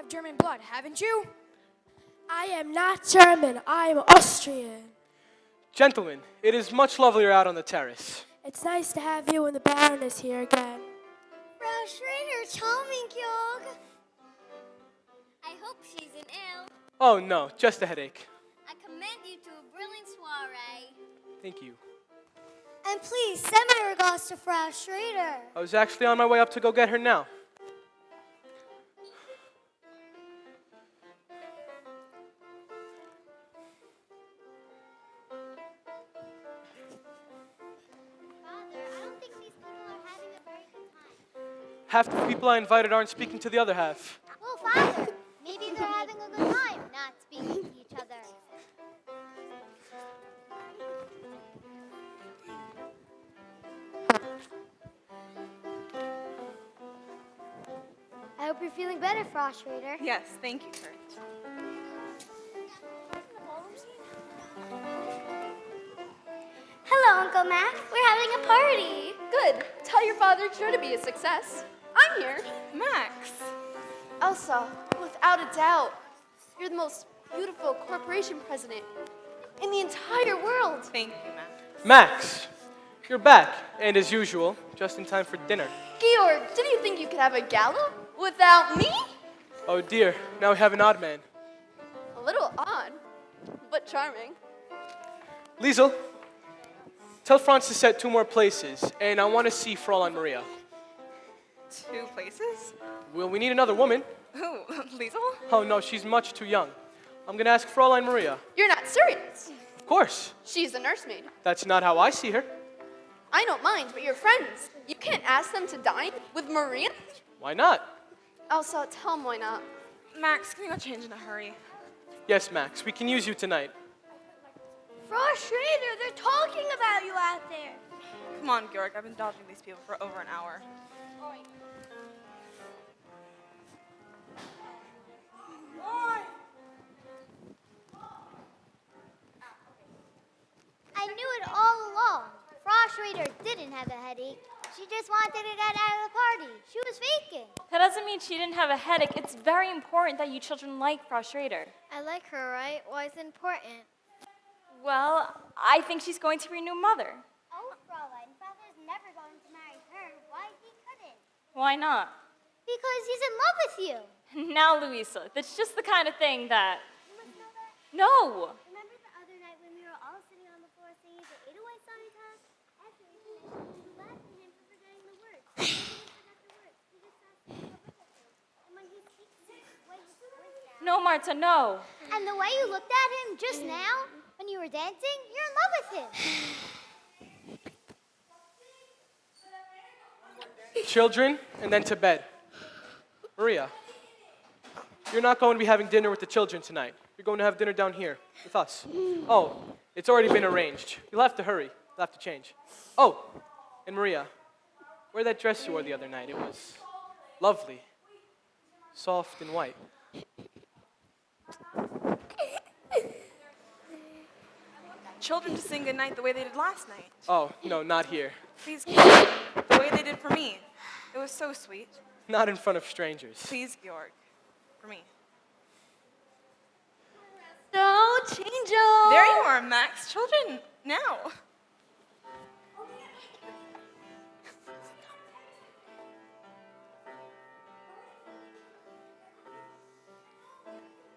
have German blood, haven't you? I am not German. I am Austrian. Gentlemen, it is much lovelier out on the terrace. It's nice to have you and the Baroness here again. Frau Schrader, charming, Georg. I hope she's an ill. Oh no, just a headache. I commend you to a brilliant soiree. Thank you. And please send my regards to Frau Schrader. I was actually on my way up to go get her now. Father, I don't think these people are having a very good time. Half the people I invited aren't speaking to the other half. Well, Father, maybe they're having a good time not speaking to each other. I hope you're feeling better, Frau Schrader. Yes, thank you, Kurt. Hello, Uncle Mac. We're having a party. Good. Tell your father it's sure to be a success. I'm here. Max. Elsa, without a doubt, you're the most beautiful corporation president in the entire world. Thank you, Max. Max, you're back, and as usual, just in time for dinner. Georg, did you think you could have a gala without me? Oh dear, now we have an odd man. A little odd, but charming. Liesel, tell Franz to set 2 more places, and I want to see Fräulein Maria. 2 places? Well, we need another woman. Who? Liesel? Oh no, she's much too young. I'm gonna ask Fräulein Maria. You're not serious. Of course. She's a nursemaid. That's not how I see her. I don't mind, but you're friends. You can't ask them to dine with Maria? Why not? Elsa, tell them why not. Max, can you go change in a hurry? Yes, Max, we can use you tonight. Frau Schrader, they're talking about you out there. Come on, Georg, I've been dodging these people for over an hour. I knew it all along. Frau Schrader didn't have a headache. She just wanted to get out of the party. She was faking. That doesn't mean she didn't have a headache. It's very important that you children like Frau Schrader. I like her, right? Why is it important? Well, I think she's going to be your new mother. Oh, Fräulein, Father's never going to marry her. Why he couldn't? Why not? Because he's in love with you. Now, Louisa, that's just the kind of thing that... You must know that. No! Remember the other night when we were all sitting on the floor singing the 808 song he taught? After he finished, we laughed at him for forgetting the words. He didn't forget the words. He just asked us to look at him. And when he speaks, the way he voice sounds. No, Marta, no. And the way you looked at him just now, when you were dancing, you're in love with him. Children, and then to bed. Maria, you're not going to be having dinner with the children tonight. You're going to have dinner down here with us. Oh, it's already been arranged. You'll have to hurry. You'll have to change. Oh, and Maria, wear that dress you wore the other night. It was lovely, soft and white. Children to sing goodnight the way they did last night. Oh, no, not here. Please, Georg, the way they did for me. It was so sweet. Not in front of strangers. Please, Georg, for me. Don't change them. There you are, Max. Children, now.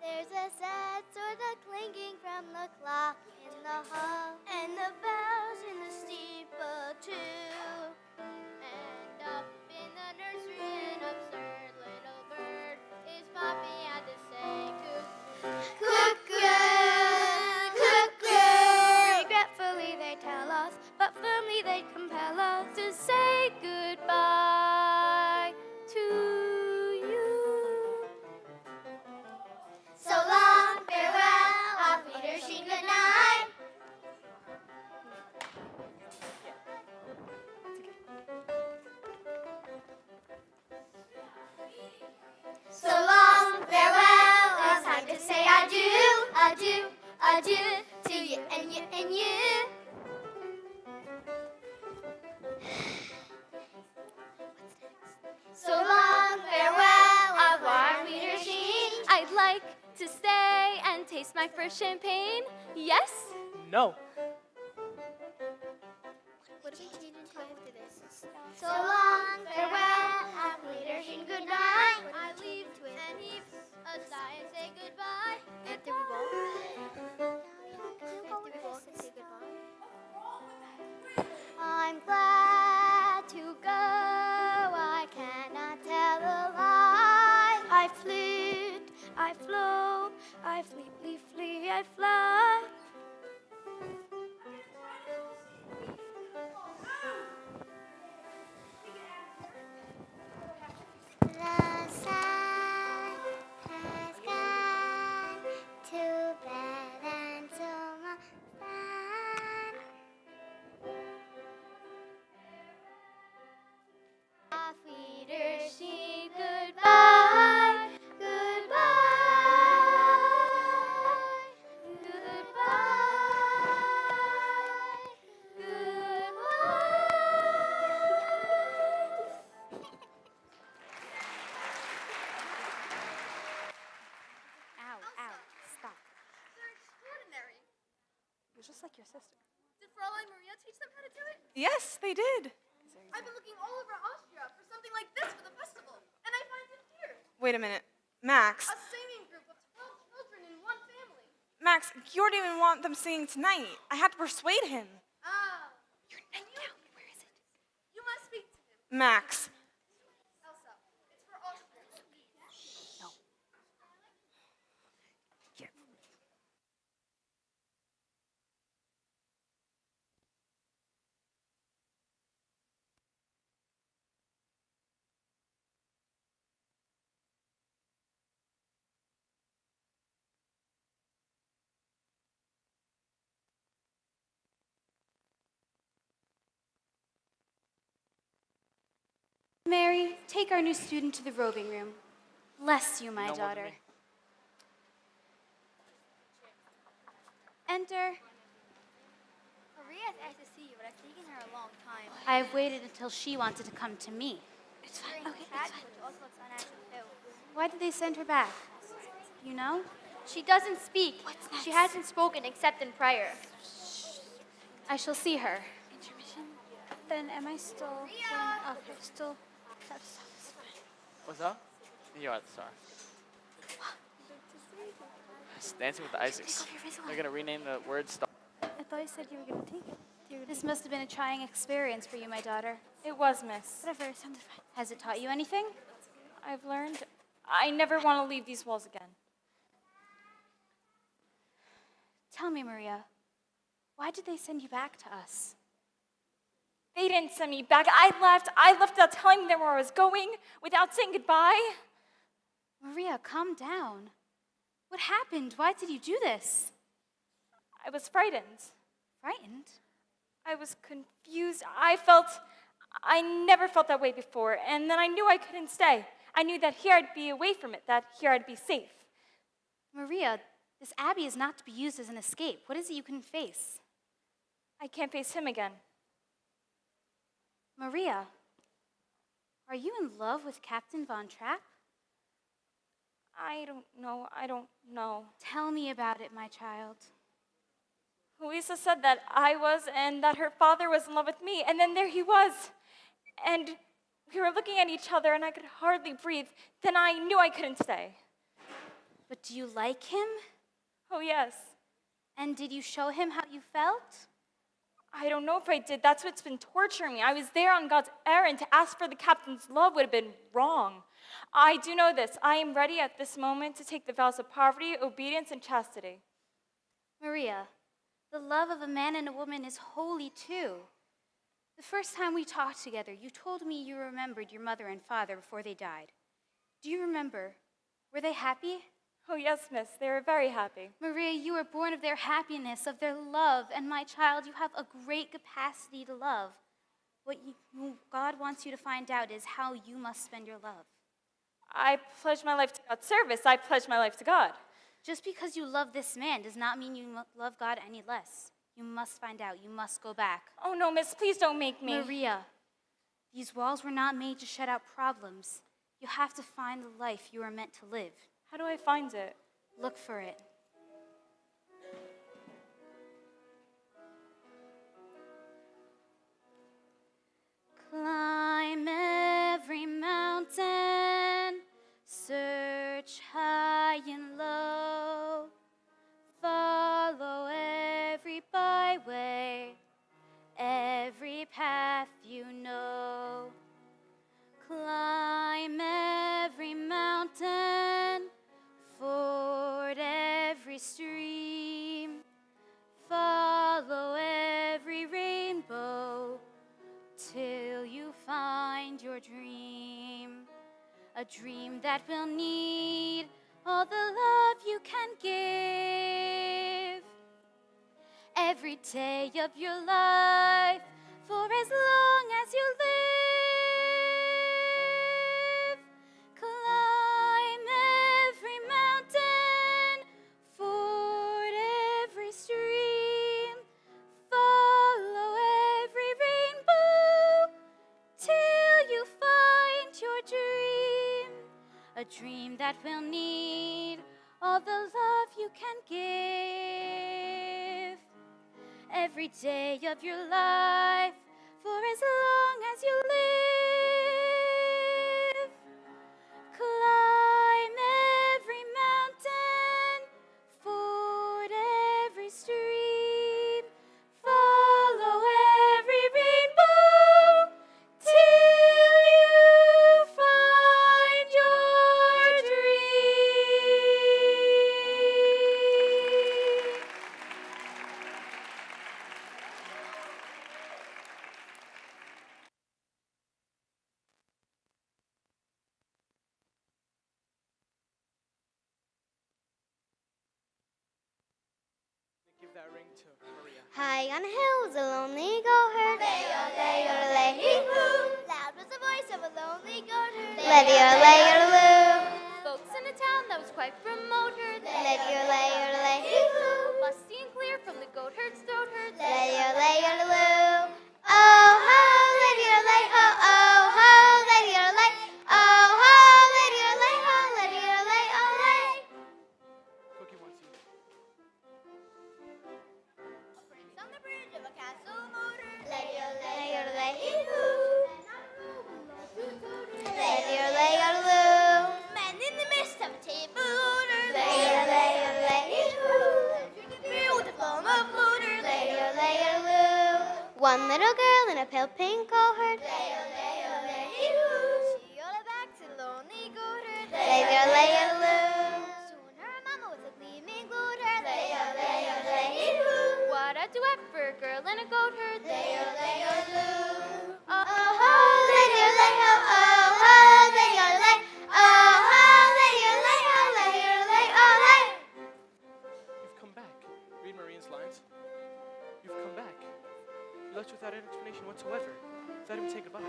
There's a sad sort of clinking from the clock in the hall, and the bells in the steeple too. And up in the nursery, an absurd little bird is popping out to say cuckoo, cuckoo. Regretfully they tell us, but firmly they compel us to say goodbye to you. So long, farewell, auf Wiedersehen, good night. my first champagne? Yes? No. What do we change into after this? So long, farewell, auf Wiedersehen, goodbye. I leave with an heave, a sigh, and say goodbye. After we walk? After we walk and say goodbye? I'm glad to go, I cannot tell a lie. I flit, I flow, I fleetly flee, I fly. The sun has gone to bed and so much fun. Auf Wiedersehen, goodbye, goodbye, goodbye, goodbye. Ow, ow, stop. They're extraordinary. You're just like your sister. Did Fraulein Maria teach them how to do it? Yes, they did. I've been looking all over Austria for something like this for the festival, and I find it here. Wait a minute. Max. A singing group of 12 children in one family. Max, Georg didn't even want them singing tonight. I had to persuade him. Ah. Your nightgown, where is it? You must speak to him. Max. Elsa, it's for Austria. No. Mary, take our new student to the robing room. Bless you, my No more than daughter. me. Enter. Maria's asked to see you, but I've taken her a long time. I have waited until she wanted to come to me. It's fine. Okay, it's fine. Which also looks unnatural too. Why did they send her back? You know? She doesn't speak. She hasn't spoken except in prayer. I shall see her. Then am I still okay, still What's up? You are the star. It's Dancing with the Isaacs. They're gonna rename the word star. I thought you said you were gonna take it. This must have been a trying experience for you, my daughter. It was, miss. Whatever, sounded fine. Has it taught you anything? I've learned I never want to leave these walls again. Tell me, Maria, why did they send you back to us? They didn't send me back. I left without telling them where I was going, without saying goodbye. Maria, calm down. What happened? Why did you do this? I was frightened. Frightened? I was confused. I never felt that way before, and then I knew I couldn't stay. I knew that here I'd be away from it, that here I'd be safe. Maria, this abbey is not to be used as an escape. What is it you can face? I can't face him again. Maria, are you in love with Captain Von Trapp? I don't know. Tell me about it, my child. Louisa said that I was and that her father was in love with me, and then there he was. And we were looking at each other, and I could hardly breathe. Then I knew I couldn't stay. But do you like him? Oh, yes. And did you show him how you felt? I don't know if I did. That's what's been torturing me. I was there on God's errand. To ask for the captain's love would have been wrong. I do know this. I am ready at this moment to take the vows of poverty, obedience, and chastity. Maria, the love of a man and a woman is holy too. The first time we talked together, you told me you remembered your mother and father before they died. Do you remember? Were they happy? Oh, yes, miss. They were very happy. Maria, you were born of their happiness, of their love, and my child, you have a great capacity to love. What God wants you to find out is how you must spend your love. I pledge my life to God's service. I pledge my life to God. Just because you love this man does not mean you love God any less. You must find out. You must go back. Oh, no, miss. Please don't make me. Maria, these walls were not made to shut out problems. You have to find the life you are meant to live. How do I find it? Look for it. a dream that will need all the love you can give. Every day of your life, for as long as you live. Climb every mountain, ford every stream, follow every rainbow, till you find your dream. A dream that will need all the love you can give. Every day of your life, for as long as you live. Climb every mountain, ford every stream, follow every rainbow, till you find your dream. Give that ring to Maria. High on a hill was a lonely goatherd. Lay-o-lay, hee-hoo. Loud was the voice of a lonely goatherd. Lay-o-lay-o-loo. Folks in a town that was quite remote heard Lay-o-lay-o-lay, hee-hoo. lusty and clear from the goat herd's throat heard Lay-o-lay-o-loo. Oh, ho, lady-o-lay, ho, oh, ho, lady-o-lay. Oh, ho, lady-o-lay, ho, lady-o-lay, oh-lay. Cookie wants you. On the bridge of a castle motor. Lay-o-lay-o-lay, hee-hoo. Lay-o-lay-o-loo. Men in the midst of a table order. Lay-o-lay-o-lay, hee-hoo. Drinking beer with a foam of water. Lay-o-lay-o-loo. One little girl in a pale pink coat. Lay-o-lay-o-lay, hee-hoo. She yelled back to the lonely goatherd. Lay-o-lay-o-loo. Soon her mama with a gleaming goatherd. Lay-o-lay-o-lay, hee-hoo. What a duet for a girl and a goat herd. Lay-o-lay-o-loo. Oh, ho, lady-o-lay, ho, oh, ho, lady-o-lay. Oh, ho, lady-o-lay, ho, lady-o-lay, oh-lay. You've come back. Read Marian's lines. You've come back. You left without an explanation whatsoever. Without even saying goodbye.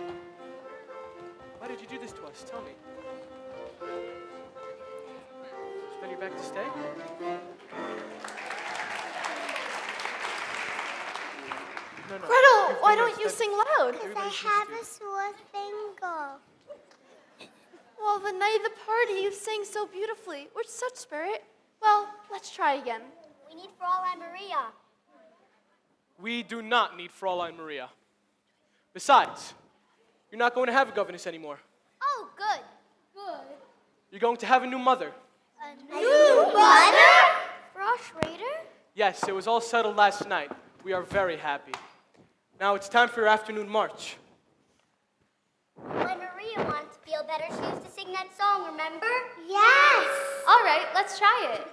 Why did you do this to us? Tell me. So then you're back to stay? No. Gretel, why don't you sing loud? Everybody should sore finger. Well, the night of the party, you sang so beautifully. We're such spirit. Well, let's try again. We need Fraulein Maria. We do not need Fraulein Maria. Besides, you're not going to have a governess anymore. Oh, good. You're going to have a new mother. A new mother? Frau Schrader? Yes, it was all settled last night. We are very happy. Now it's time for your afternoon march. When Maria wanted to feel better, she used to sing that song, remember? Yes. All right, let's try it.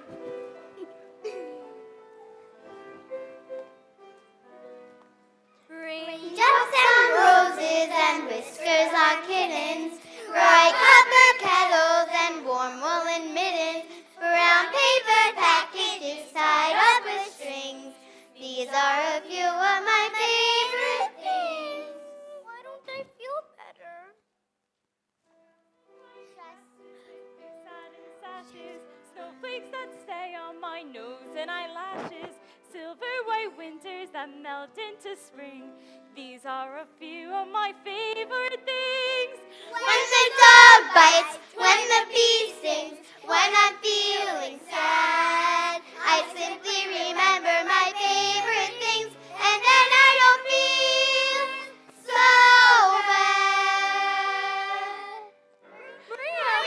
Raindrops and roses and whiskers on kittens, bright copper kettles and warm woolen mittens, brown paper packages tied up with strings. These are a few of my favorite things. Why don't they feel better? Satin sashes, snowflakes that stay on my nose and eyelashes, silver white winters that melt into spring. These are a few of my favorite things. When the dog bites, when the bee stings, when I'm feeling sad, I simply remember my favorite things, and then I don't feel so bad. Maria's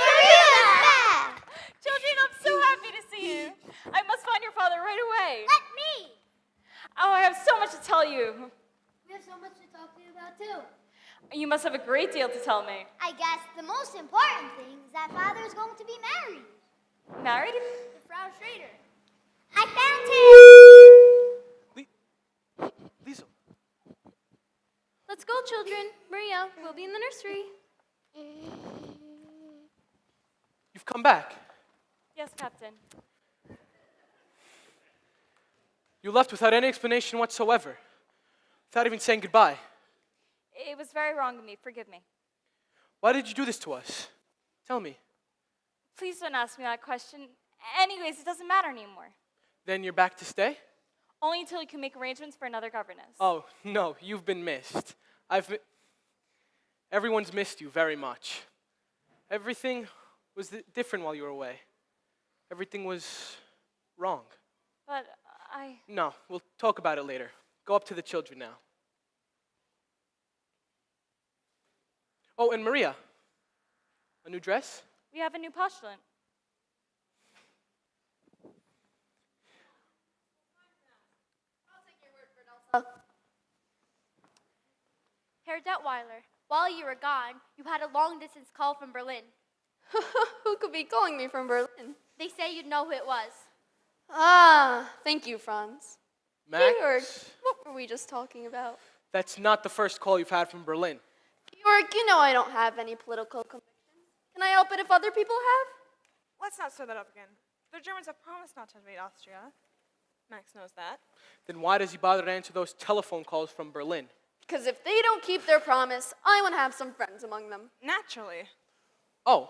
back! Children, I'm so happy to see you. I must find your father right away. Let me! Oh, I have so much to tell you. We have so much to talk to you about, too. You must have a great deal to tell me. I guess the most important thing is that father is going to be married. Married? To Frau Schrader. I found him! Liesel. Let's go, children. Maria, we'll be in the nursery. come back. Yes, Captain. You left without any explanation whatsoever, without even saying goodbye. It was very wrong of me. Forgive me. Why did you do this to us? Tell me. Please don't ask me that question. Anyways, it doesn't matter anymore. Then you're back to stay? Only until you can make arrangements for another governess. Oh, no, you've been missed. Everyone's missed you very much. Everything was different while you were away. Everything was wrong. But No, we'll talk about it later. Go up to the children now. Oh, and Maria, a new dress? we have a new postulant. Herr Detweiler, while you were gone, you had a long-distance call from Berlin. Who could be calling me from Berlin? They say you'd know who it was. Ah, thank you, Franz. Max? Georg, what were we just talking about? That's not the first call you've had from Berlin. Georg, you know I don't have any political convictions. Can I help it if other people have? Let's not stir that up again. The Germans have promised not to invade Austria. Max knows that. Then why does he bother to answer those telephone calls from Berlin? Because if they don't keep their promise, I want to have some friends among them. Naturally. Oh,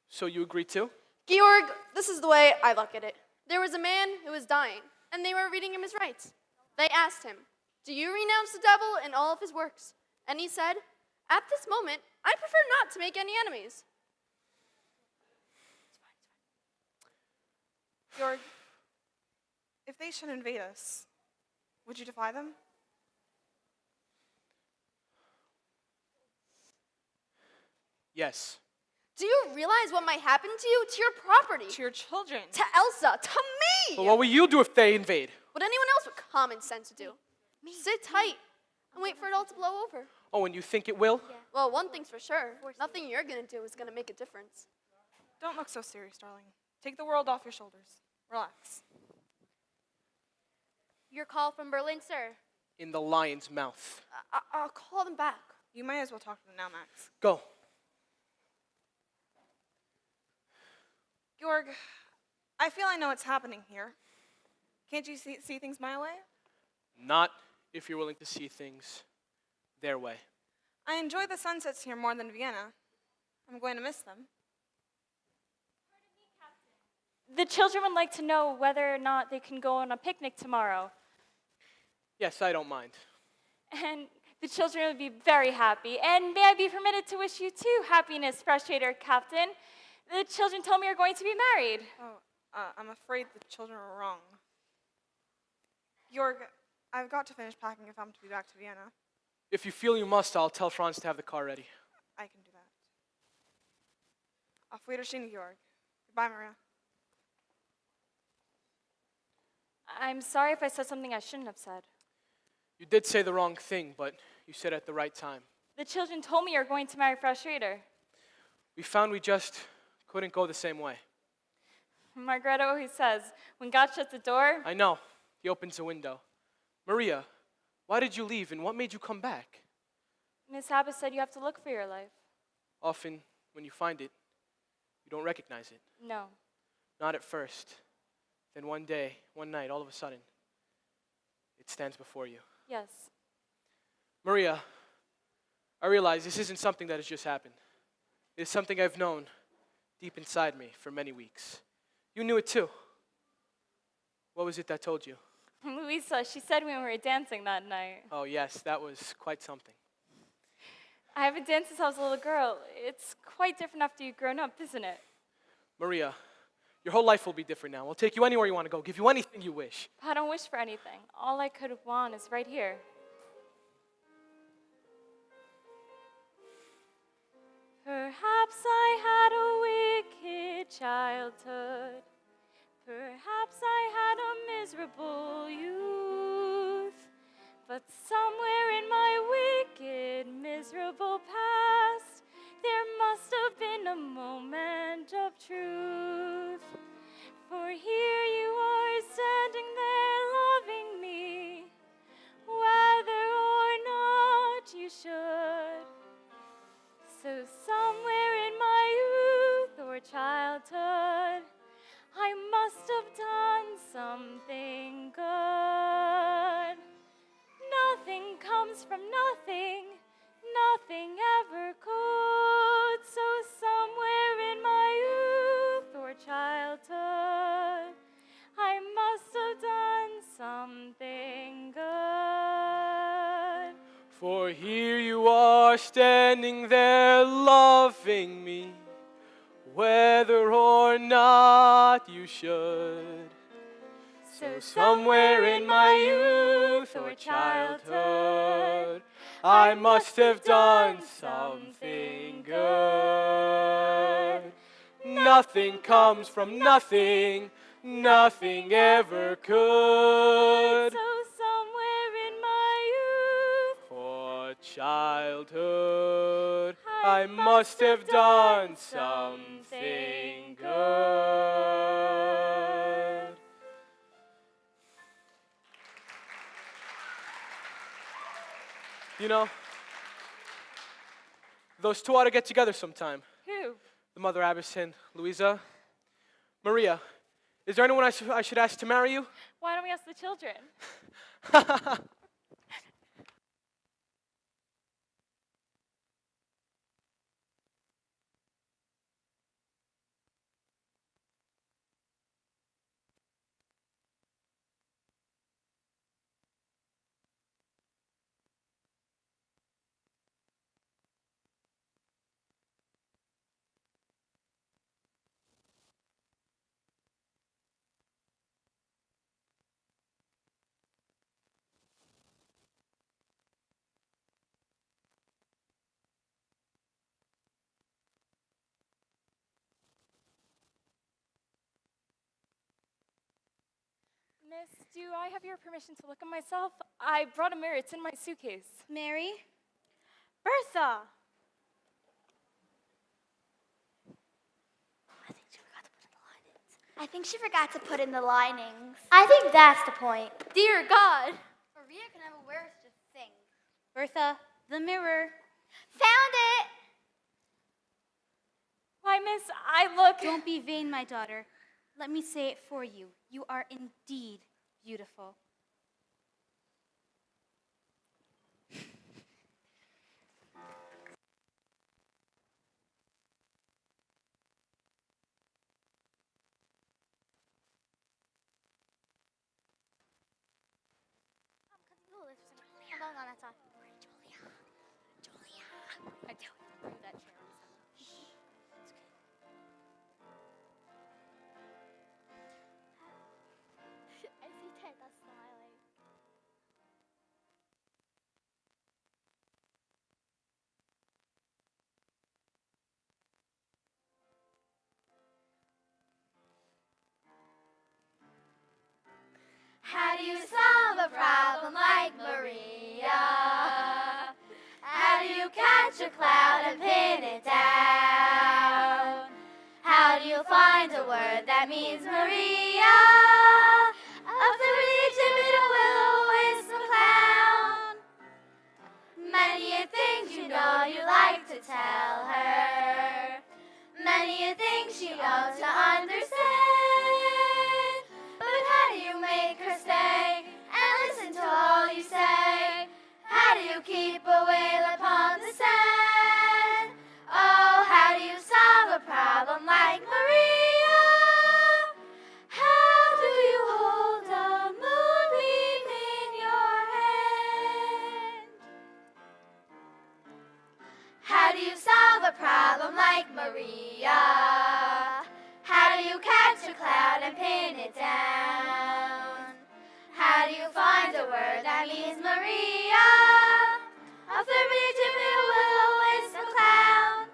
so you agree too? Georg, this is the way I look at it. There was a man who was dying, and they were reading him his rights. They asked him, "Do you renounce the devil and all of his works?" And he said, "At this moment, I prefer not to make any enemies." Georg, if they should invade us, would you defy them? Yes. Do you realize what might happen to you, to your property, To your children. to Elsa, to me? But what will you do if they invade? What anyone else with common sense would do. Sit tight and wait for it all to blow over. Oh, and you think it will? Well, one thing's for sure. Nothing you're going to do is going to make a difference. Don't look so serious, darling. Take the world off your shoulders. Relax. Your call from Berlin, sir. In the lion's mouth. I'll call them back. You might as well talk to them now, Max. Go. Georg, I feel I know what's happening here. Can't you see things my way? Not if you're willing to see things their way. I enjoy the sunsets here more than Vienna. I'm going to miss them. The children would like to know whether or not they can go on a picnic tomorrow. Yes, I don't mind. And the children would be very happy. And may I be permitted to wish you too happiness, frustrator Captain. The children told me you're going to be married. Oh, I'm afraid the children are wrong. Georg, I've got to finish packing if I'm to be back to Vienna. If you feel you must, I'll tell Franz to have the car ready. I can do that. Auf Wiedersehen, Georg. Goodbye, Maria. I'm sorry if I said something I shouldn't have said. You did say the wrong thing, but you said it at the right time. The children told me you're going to marry Frau Schrader. We found we just couldn't go the same way. Margareta always says, when God shuts the door, I know. He opens a window. Maria, why did you leave and what made you come back? Miss Abbott said you have to look for your life. Often, when you find it, you don't recognize it. No. Not at first. Then one day, one night, all of a sudden, it stands before you. Yes. Maria, I realize this isn't something that has just happened. It is something I've known deep inside me for many weeks. You knew it too. What was it that told you? Louisa, she said when we were dancing that night. Oh yes, that was quite something. I haven't danced since I was a little girl. It's quite different after you've grown up, isn't it? Maria, your whole life will be different now. We'll take you anywhere you want to go, give you anything you wish. I don't wish for anything. All I could want is right here. Perhaps I had a wicked childhood. Perhaps I had a miserable youth. But somewhere in my wicked, miserable past, there must have been a moment of truth. For here you are standing there loving me, whether or not you should. So somewhere in my youth or childhood, comes from nothing, nothing ever could. So somewhere in my youth or childhood, I must have done something good. For here you are standing there loving me, whether or not you should. So somewhere in my youth or childhood, I must have done something good. Nothing comes from nothing, nothing ever could. So somewhere in my youth For childhood, I must have done something good. You know, those two ought to get together sometime. Who? The mother abbess and Louisa. Maria, is there anyone I should ask to marry you? Why don't we ask the children? Miss, do I have your permission to look at myself? I brought a mirror. It's in my suitcase. Mary? Bertha! I think she forgot to put in the linings. I think that's the point. Dear God. Maria can have a worse just thing. Bertha, the mirror. Found it! Why, Miss, I look... Don't be vain, my daughter. Let me say it for you. You are indeed beautiful. No, that's all. I tell you, bring that chair. I see Teta smiling. How do you solve a problem like Maria? How do you catch a cloud and pin it down? How do you find a word that means Maria? A flirty Jupiter willow wisp a clown. Many a thing you know you like to tell her. Many a thing she ought to understand. But how do you make her stay and listen to all you say? How do you keep a whale upon the sand? Oh, how do you solve a problem like Maria? How do you hold a moonbeam in your hand? How do you solve a problem like Maria? How do you catch a cloud and pin it down? How do you find a word that means Maria? A flirty Jupiter willow wisp a clown.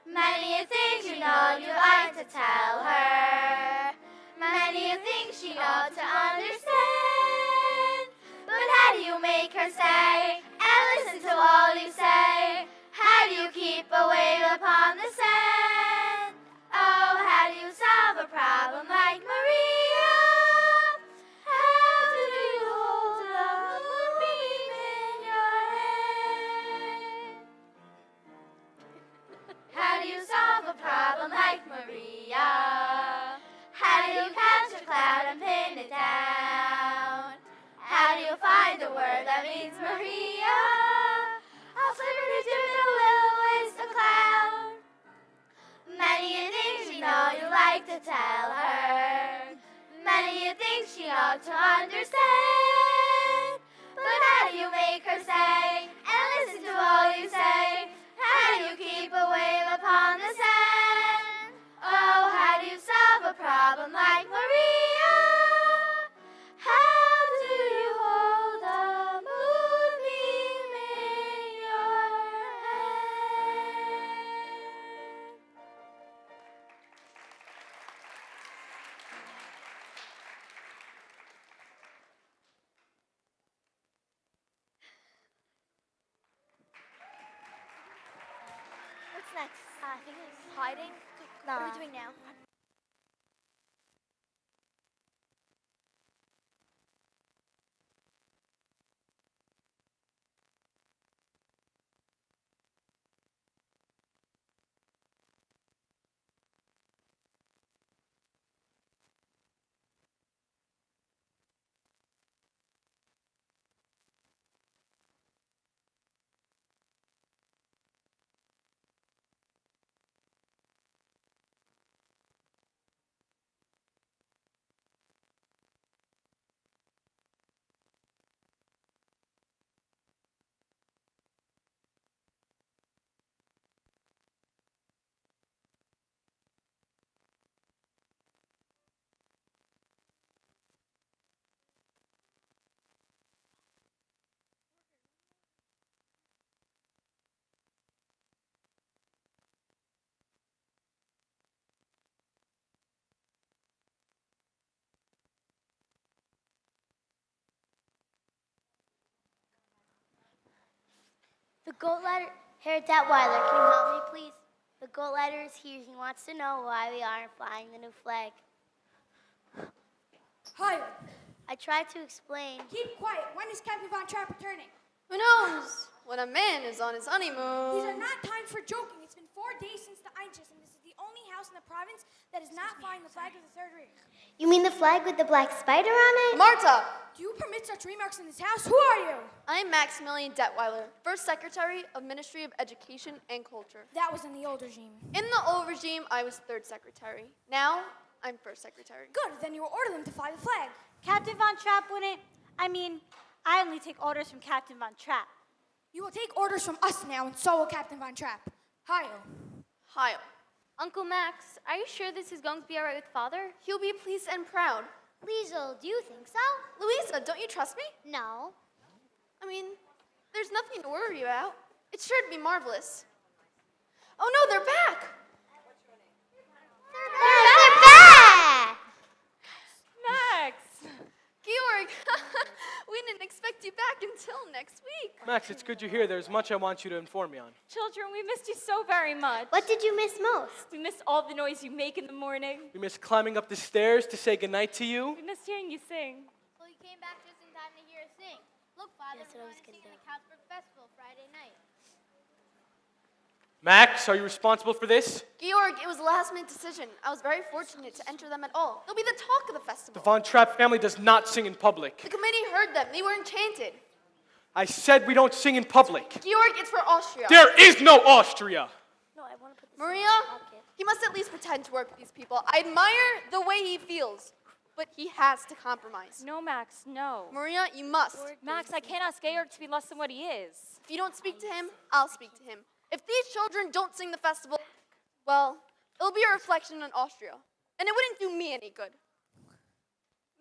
Many a thing you know you like to tell her. Many a thing she ought to understand. But how do you make her stay and listen to all you say? How do you keep a wave upon the sand? Oh, how do you solve a problem like Maria? How do you hold a moonbeam in your hand? How do you solve a problem like Maria? How do you catch a cloud and pin it down? needs Maria. I'll slip her to dip in a little waist of cloud. Many a thing she know you like to tell her. Many a thing she ought to understand. But how do you make her say and listen to all you say? How do you keep a wave upon the sand? Oh, how do you solve a problem like Maria? How do you hold a moonbeam in your hand? What's next? I think it's hiding. What are we doing now? The goat-haired Detweiler, can you help me, please? The goat-lighter is here. He wants to know why we aren't flying the new flag. Hi. I tried to explain. Keep quiet. When is Captain Von Trapp returning? Who knows? When a man is on his honeymoon. These are not times for joking. It's been 4 days since the Einches, and this is the only house in the province that is not flying the flag of the Third Reich. You mean the flag with the black spider on it? Marta! Do you permit such remarks in this house? Who are you? I am Maximilian Detweiler, First Secretary of Ministry of Education and Culture. That was in the old regime. In the old regime, I was Third Secretary. Now, I'm First Secretary. Good, then you will order them to fly the flag. Captain Von Trapp wouldn't. I only take orders from Captain Von Trapp. You will take orders from us now, and so will Captain Von Trapp. Heil. Heil. Uncle Max, are you sure this is going to be all right with Father? He'll be pleased and proud. Liesel, do you think so? Louisa, don't you trust me? No. I mean, there's nothing to worry about. It's sure to be marvelous. Oh no, they're back! They're back! Max! Georg, we didn't expect you back until next week. Max, it's good you're here. There's much I want you to inform me on. Children, we missed you so very much. What did you miss most? We missed all the noise you make in the morning. We miss climbing up the stairs to say goodnight to you. We missed hearing you sing. So you came back just in time to hear us sing. Look, Father, That's what I we're was going to gonna sing in do. the Couchburg Festival Friday night. Max, are you responsible for this? Georg, it was a last-minute decision. I was very fortunate to enter them at all. They'll be the talk of the festival. The Von Trapp family does not sing in public. The committee heard them. They were enchanted. I said we don't sing in public. Georg, it's for Austria. There is no Austria. No, I want to put this Maria, in my pocket. he must at least pretend to work with these people. I admire the way he feels, but he has to compromise. No, Max, no. Maria, you must. Max, I can't ask Georg to be less than what he is. If you don't speak to him, I'll speak to him. If these children don't sing the festival, well, it'll be a reflection on Austria. And it wouldn't do me any good.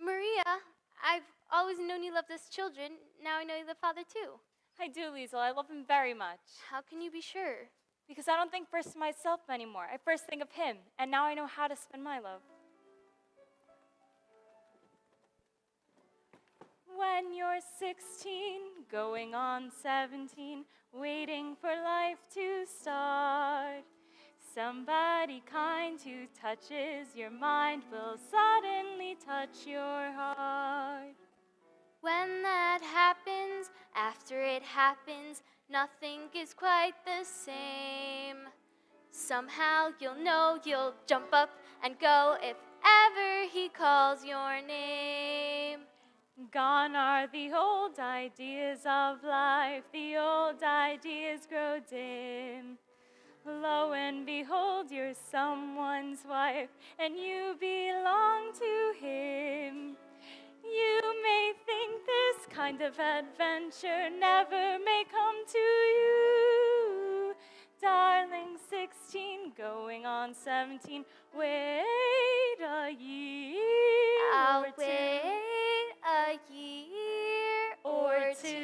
Maria, I've always known you loved us children. Now I know you love Father too. I do, Liesel. I love him very much. How can you be sure? Because I don't think first of myself anymore. I first think of him, and now I know how to spend my love. When you're 16, going on 17, waiting for life to start, somebody kind who touches your mind will suddenly touch your heart. When that happens, after it happens, nothing is quite the same. Somehow you'll know, you'll jump up and go if ever he calls your name. Gone are the old ideas of life, the old ideas grow dim. Lo and behold, you're someone's wife, and you belong to him. You may think this kind of adventure never may come to you. Darling, 16, going on 17, wait a year I'll or two. wait a year or two.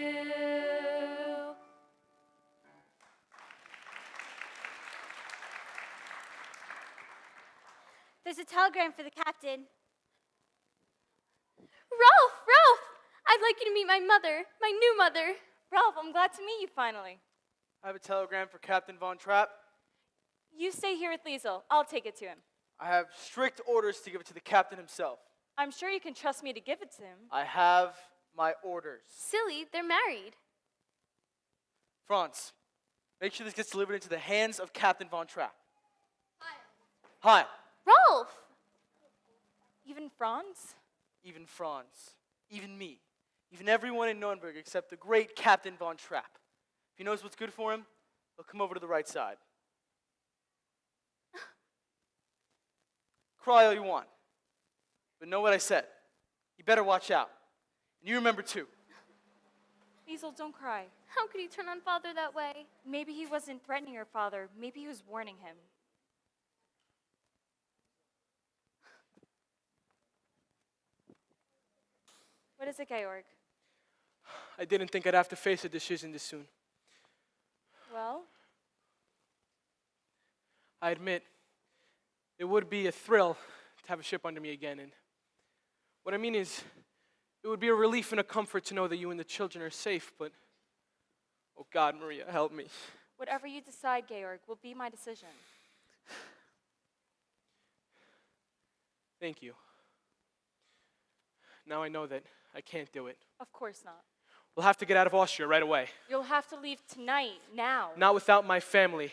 There's a telegram for the captain. Ralph! I'd like you to meet my mother, my new mother. Ralph, I'm glad to meet you finally. I have a telegram for Captain Von Trapp. You stay here with Liesel. I'll take it to him. I have strict orders to give it to the captain himself. I'm sure you can trust me to give it to him. I have my orders. Silly, they're married. Franz, make sure this gets delivered into the hands of Captain Von Trapp. Hi. Rolf! Even Franz? Even Franz. Even me. Even everyone in Nuremberg except the great Captain Von Trapp. If he knows what's good for him, he'll come over to the right side. Cry all you want. But know what I said. You better watch out. And you remember too. Liesel, don't cry. How could he turn on Father that way? Maybe he wasn't threatening your father. Maybe he was warning him. What is it, Georg? I didn't think I'd have to face a decision this soon. Well? I admit, it would be a thrill to have a ship under me again. And what I mean is, it would be a relief and a comfort to know that you and the children are safe, but, oh God, Maria, help me. Whatever you decide, Georg, will be my decision. Thank you. Now I know that I can't do it. Of course not. We'll have to get out of Austria right away. You'll have to leave tonight, now. Not without my family.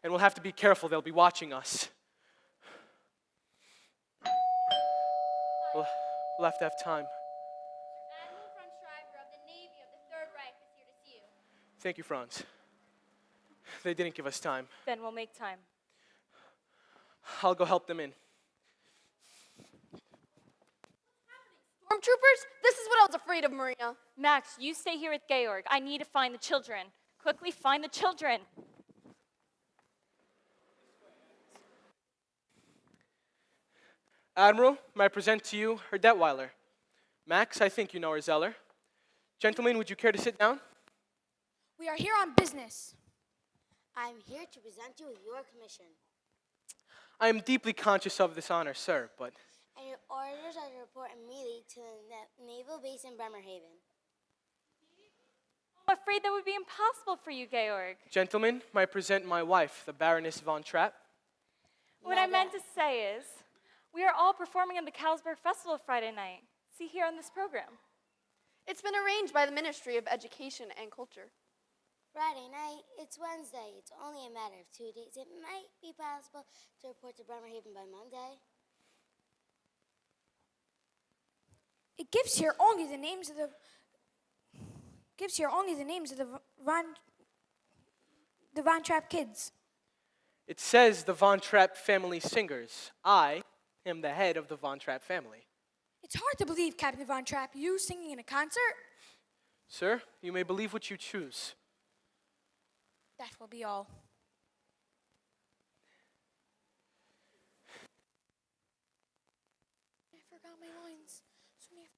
And we'll have to be careful. They'll be watching us. We'll have to have time. Admiral von Schreiber of the Navy of the Third Reich is here to see you. Thank you, Franz. They didn't give us time. Then we'll make time. I'll go help them in. Stormtroopers? This is what I was afraid of, Maria. Max, you stay here with Georg. I need to find the children. Quickly find the children. Admiral, may I present to you her Detweiler. Max, I think you know her Zeller. Gentlemen, would you care to sit down? We are here on business. I'm here to present you with your commission. I am deeply conscious of this honor, sir, but And your orders are to report immediately to the naval base in Bremerhaven. I'm afraid that would be impossible for you, Georg. gentlemen, may I present my wife, the Baroness von Trapp. What I meant to say is, we are all performing in the Carlsberg Festival Friday night. See here on this program. It's been arranged by the Ministry of Education and Culture. Friday night, it's Wednesday. It's only a matter of 2 days. It might be possible to report to Bremerhaven by Monday. It gives here only the names of the Von Trapp kids. It says the Von Trapp family singers. I am the head of the Von Trapp family. It's hard to believe, Captain Von Trapp, you singing in a concert? Sir, you may believe what you choose. That will be all. I forgot my lines. So many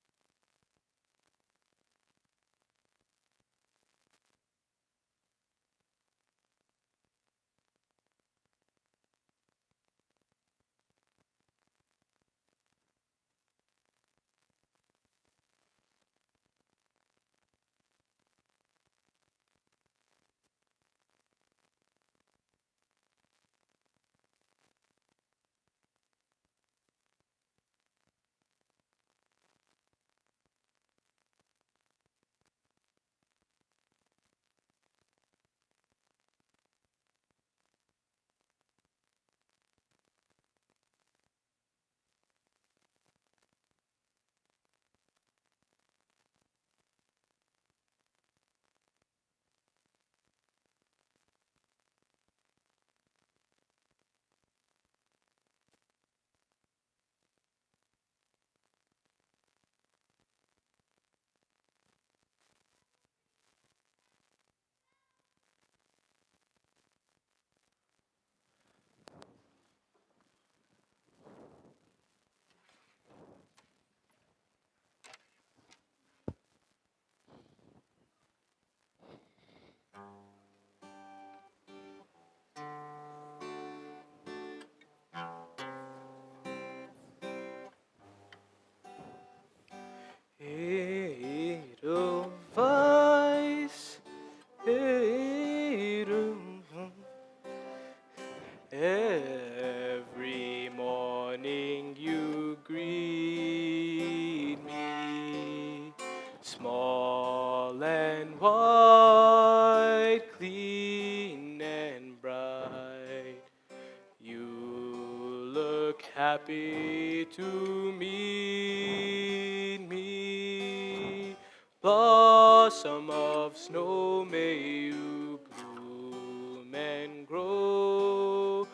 happy to meet me. Blossom of snow, may you bloom and grow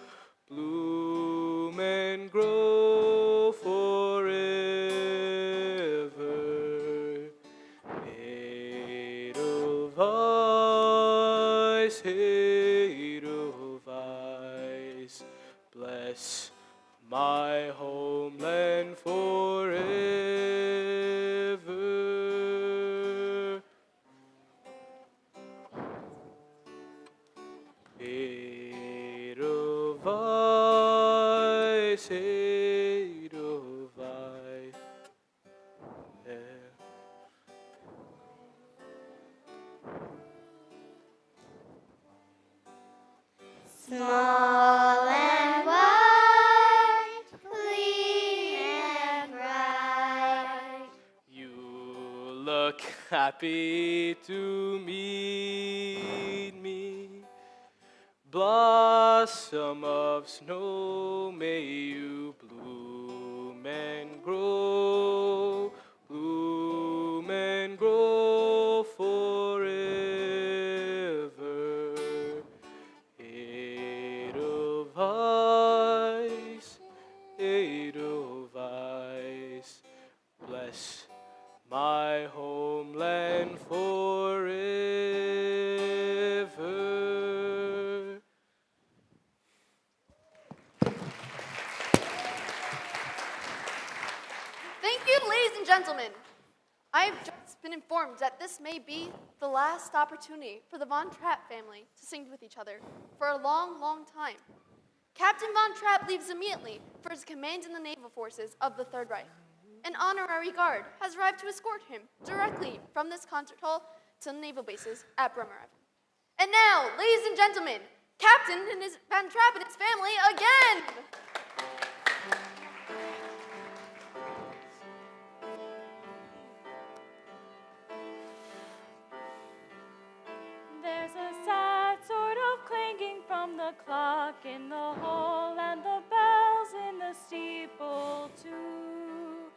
forever. Edelweiss, bless my homeland forever. Edelweiss, Edelweiss. Small and white, clean and bright. You look happy to meet me. Blossom of snow, may you bloom and grow forever. Edelweiss, Edelweiss, bless my homeland forever. Thank you, ladies and gentlemen. I've just been informed that this may be the last opportunity for the Von Trapp family to sing with each other for a long, long time. Captain Von Trapp leaves immediately for his command in the naval forces of the Third Reich. An honorary guard has arrived to escort him directly from this concert hall to the naval bases at Bremerhaven. And now, ladies and gentlemen, Captain Von Trapp and his family again! There's a sad sort of clanging from the clock in the hall and the bells in the steeple too.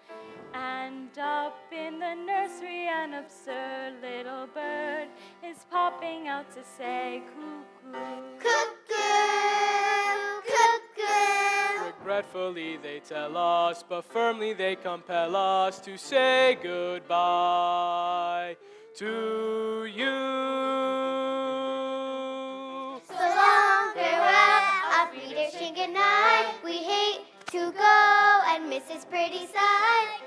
And up in the nursery an absurd little bird is popping out to say cuckoo. Cuckoo, cuckoo. Regretfully they tell us, but firmly they compel us to say goodbye to you. So long, farewell, auf Wiedersehen, good night. We hate to go and miss this pretty sight.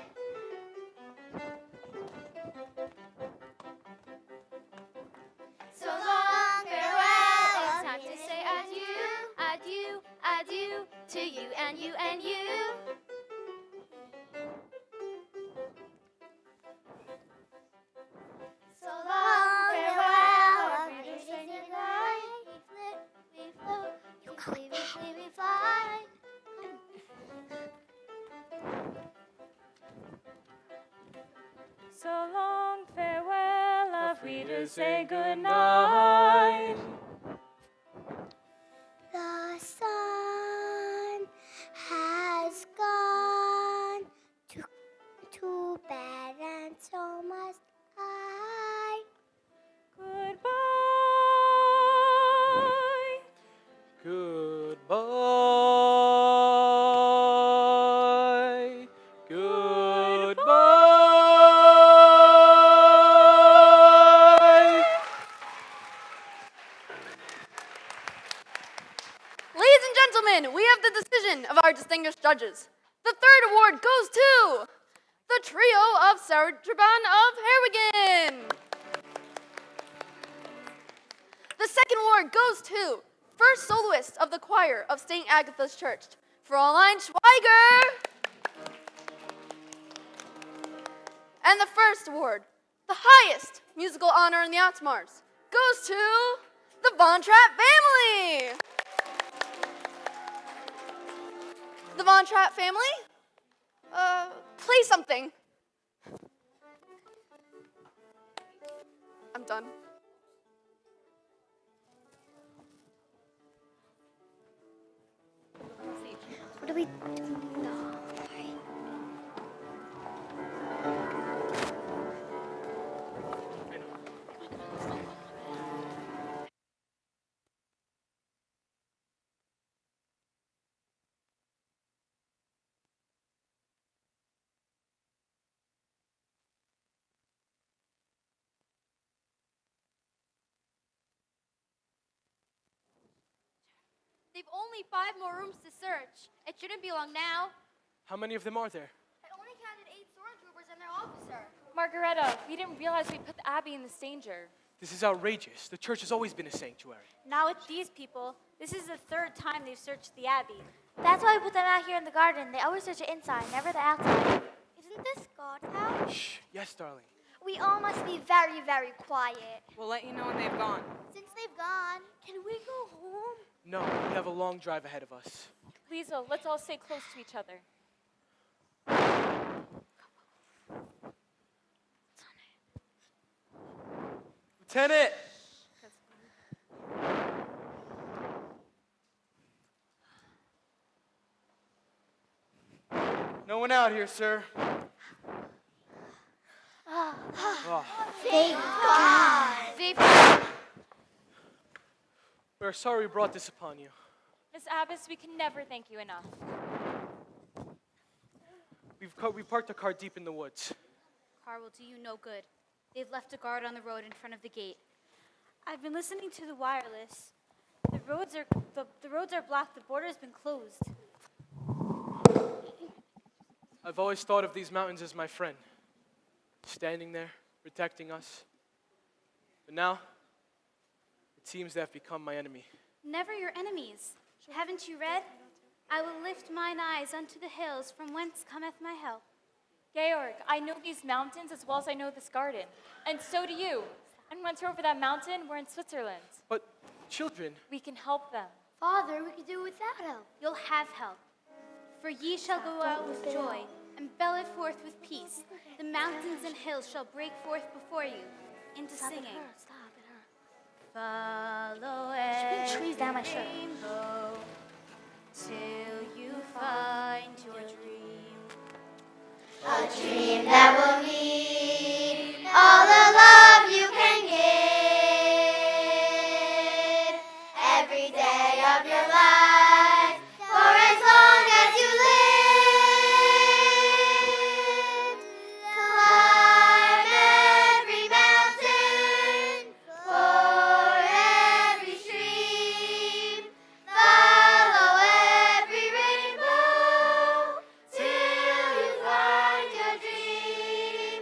So long, farewell, It's time to say adieu, adieu, adieu to you and you and you. so long, farewell, auf Wiedersehen, good night. We float, we flee, we fly. So long, farewell, auf Wiedersehen, good night. The sun has gone to bed, and so must I. Goodbye. Goodbye. Goodbye. Ladies and gentlemen, we have the decision of our distinguished judges. The third award goes to the trio of Sarah Traban of Herwigen. The second award goes to first soloist of the choir of St. Agatha's Church, Fräulein Schweiger. And the first award, the highest musical honor in the Ottomars, goes to the Von Trapp family. The Von Trapp family, play something. I'm done. What do we do? They've only 5 more rooms to search. It shouldn't be long now. How many of them are there? I only counted 8 stormtroopers and their officer. Margareta, we didn't realize we put the Abbey in this danger. This is outrageous. The church has always been a sanctuary. Now with these people, this is the 3rd time they've searched the Abbey. That's why we put them out here in the garden. They always search the inside, never the outside. Isn't this God's house? Shh. Yes, darling. We all must be very, very quiet. We'll let you know when they've gone. Since they've gone, can we go home? No, we have a long drive ahead of us. Liesel, let's all stay close to each other. Lieutenant! No one out here, sir. Oh. Thank God. We're sorry we brought this upon you. Miss Abbess, we can never thank you enough. We parked the car deep in the woods. Car will do you no good. They've left a guard on the road in front of the gate. I've been listening to the wireless. The roads are blocked. The border's been closed. I've always thought of these mountains as my friend, standing there, protecting us. But now, it seems they have become my enemy. Never your enemies. Haven't you read? I will lift mine eyes unto the hills, from whence cometh my help. Georg, I know these mountains as well as I know this garden. And so do you. And once we're over that mountain, we're in Switzerland. But children, We can help them. Father, we could do without help. You'll have help. For ye shall go out with joy, and bellow forth with peace. The mountains and hills shall break forth before you into singing. Stop it, hurt. Follow Should we trees down my shirt? rainbow till you find your dream. A dream that will need all the love you can give every day of your life for as long as you live. Climb every mountain, for every stream, follow every rainbow till you find your dream.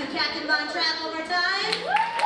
to Captain Von Trapp one more time.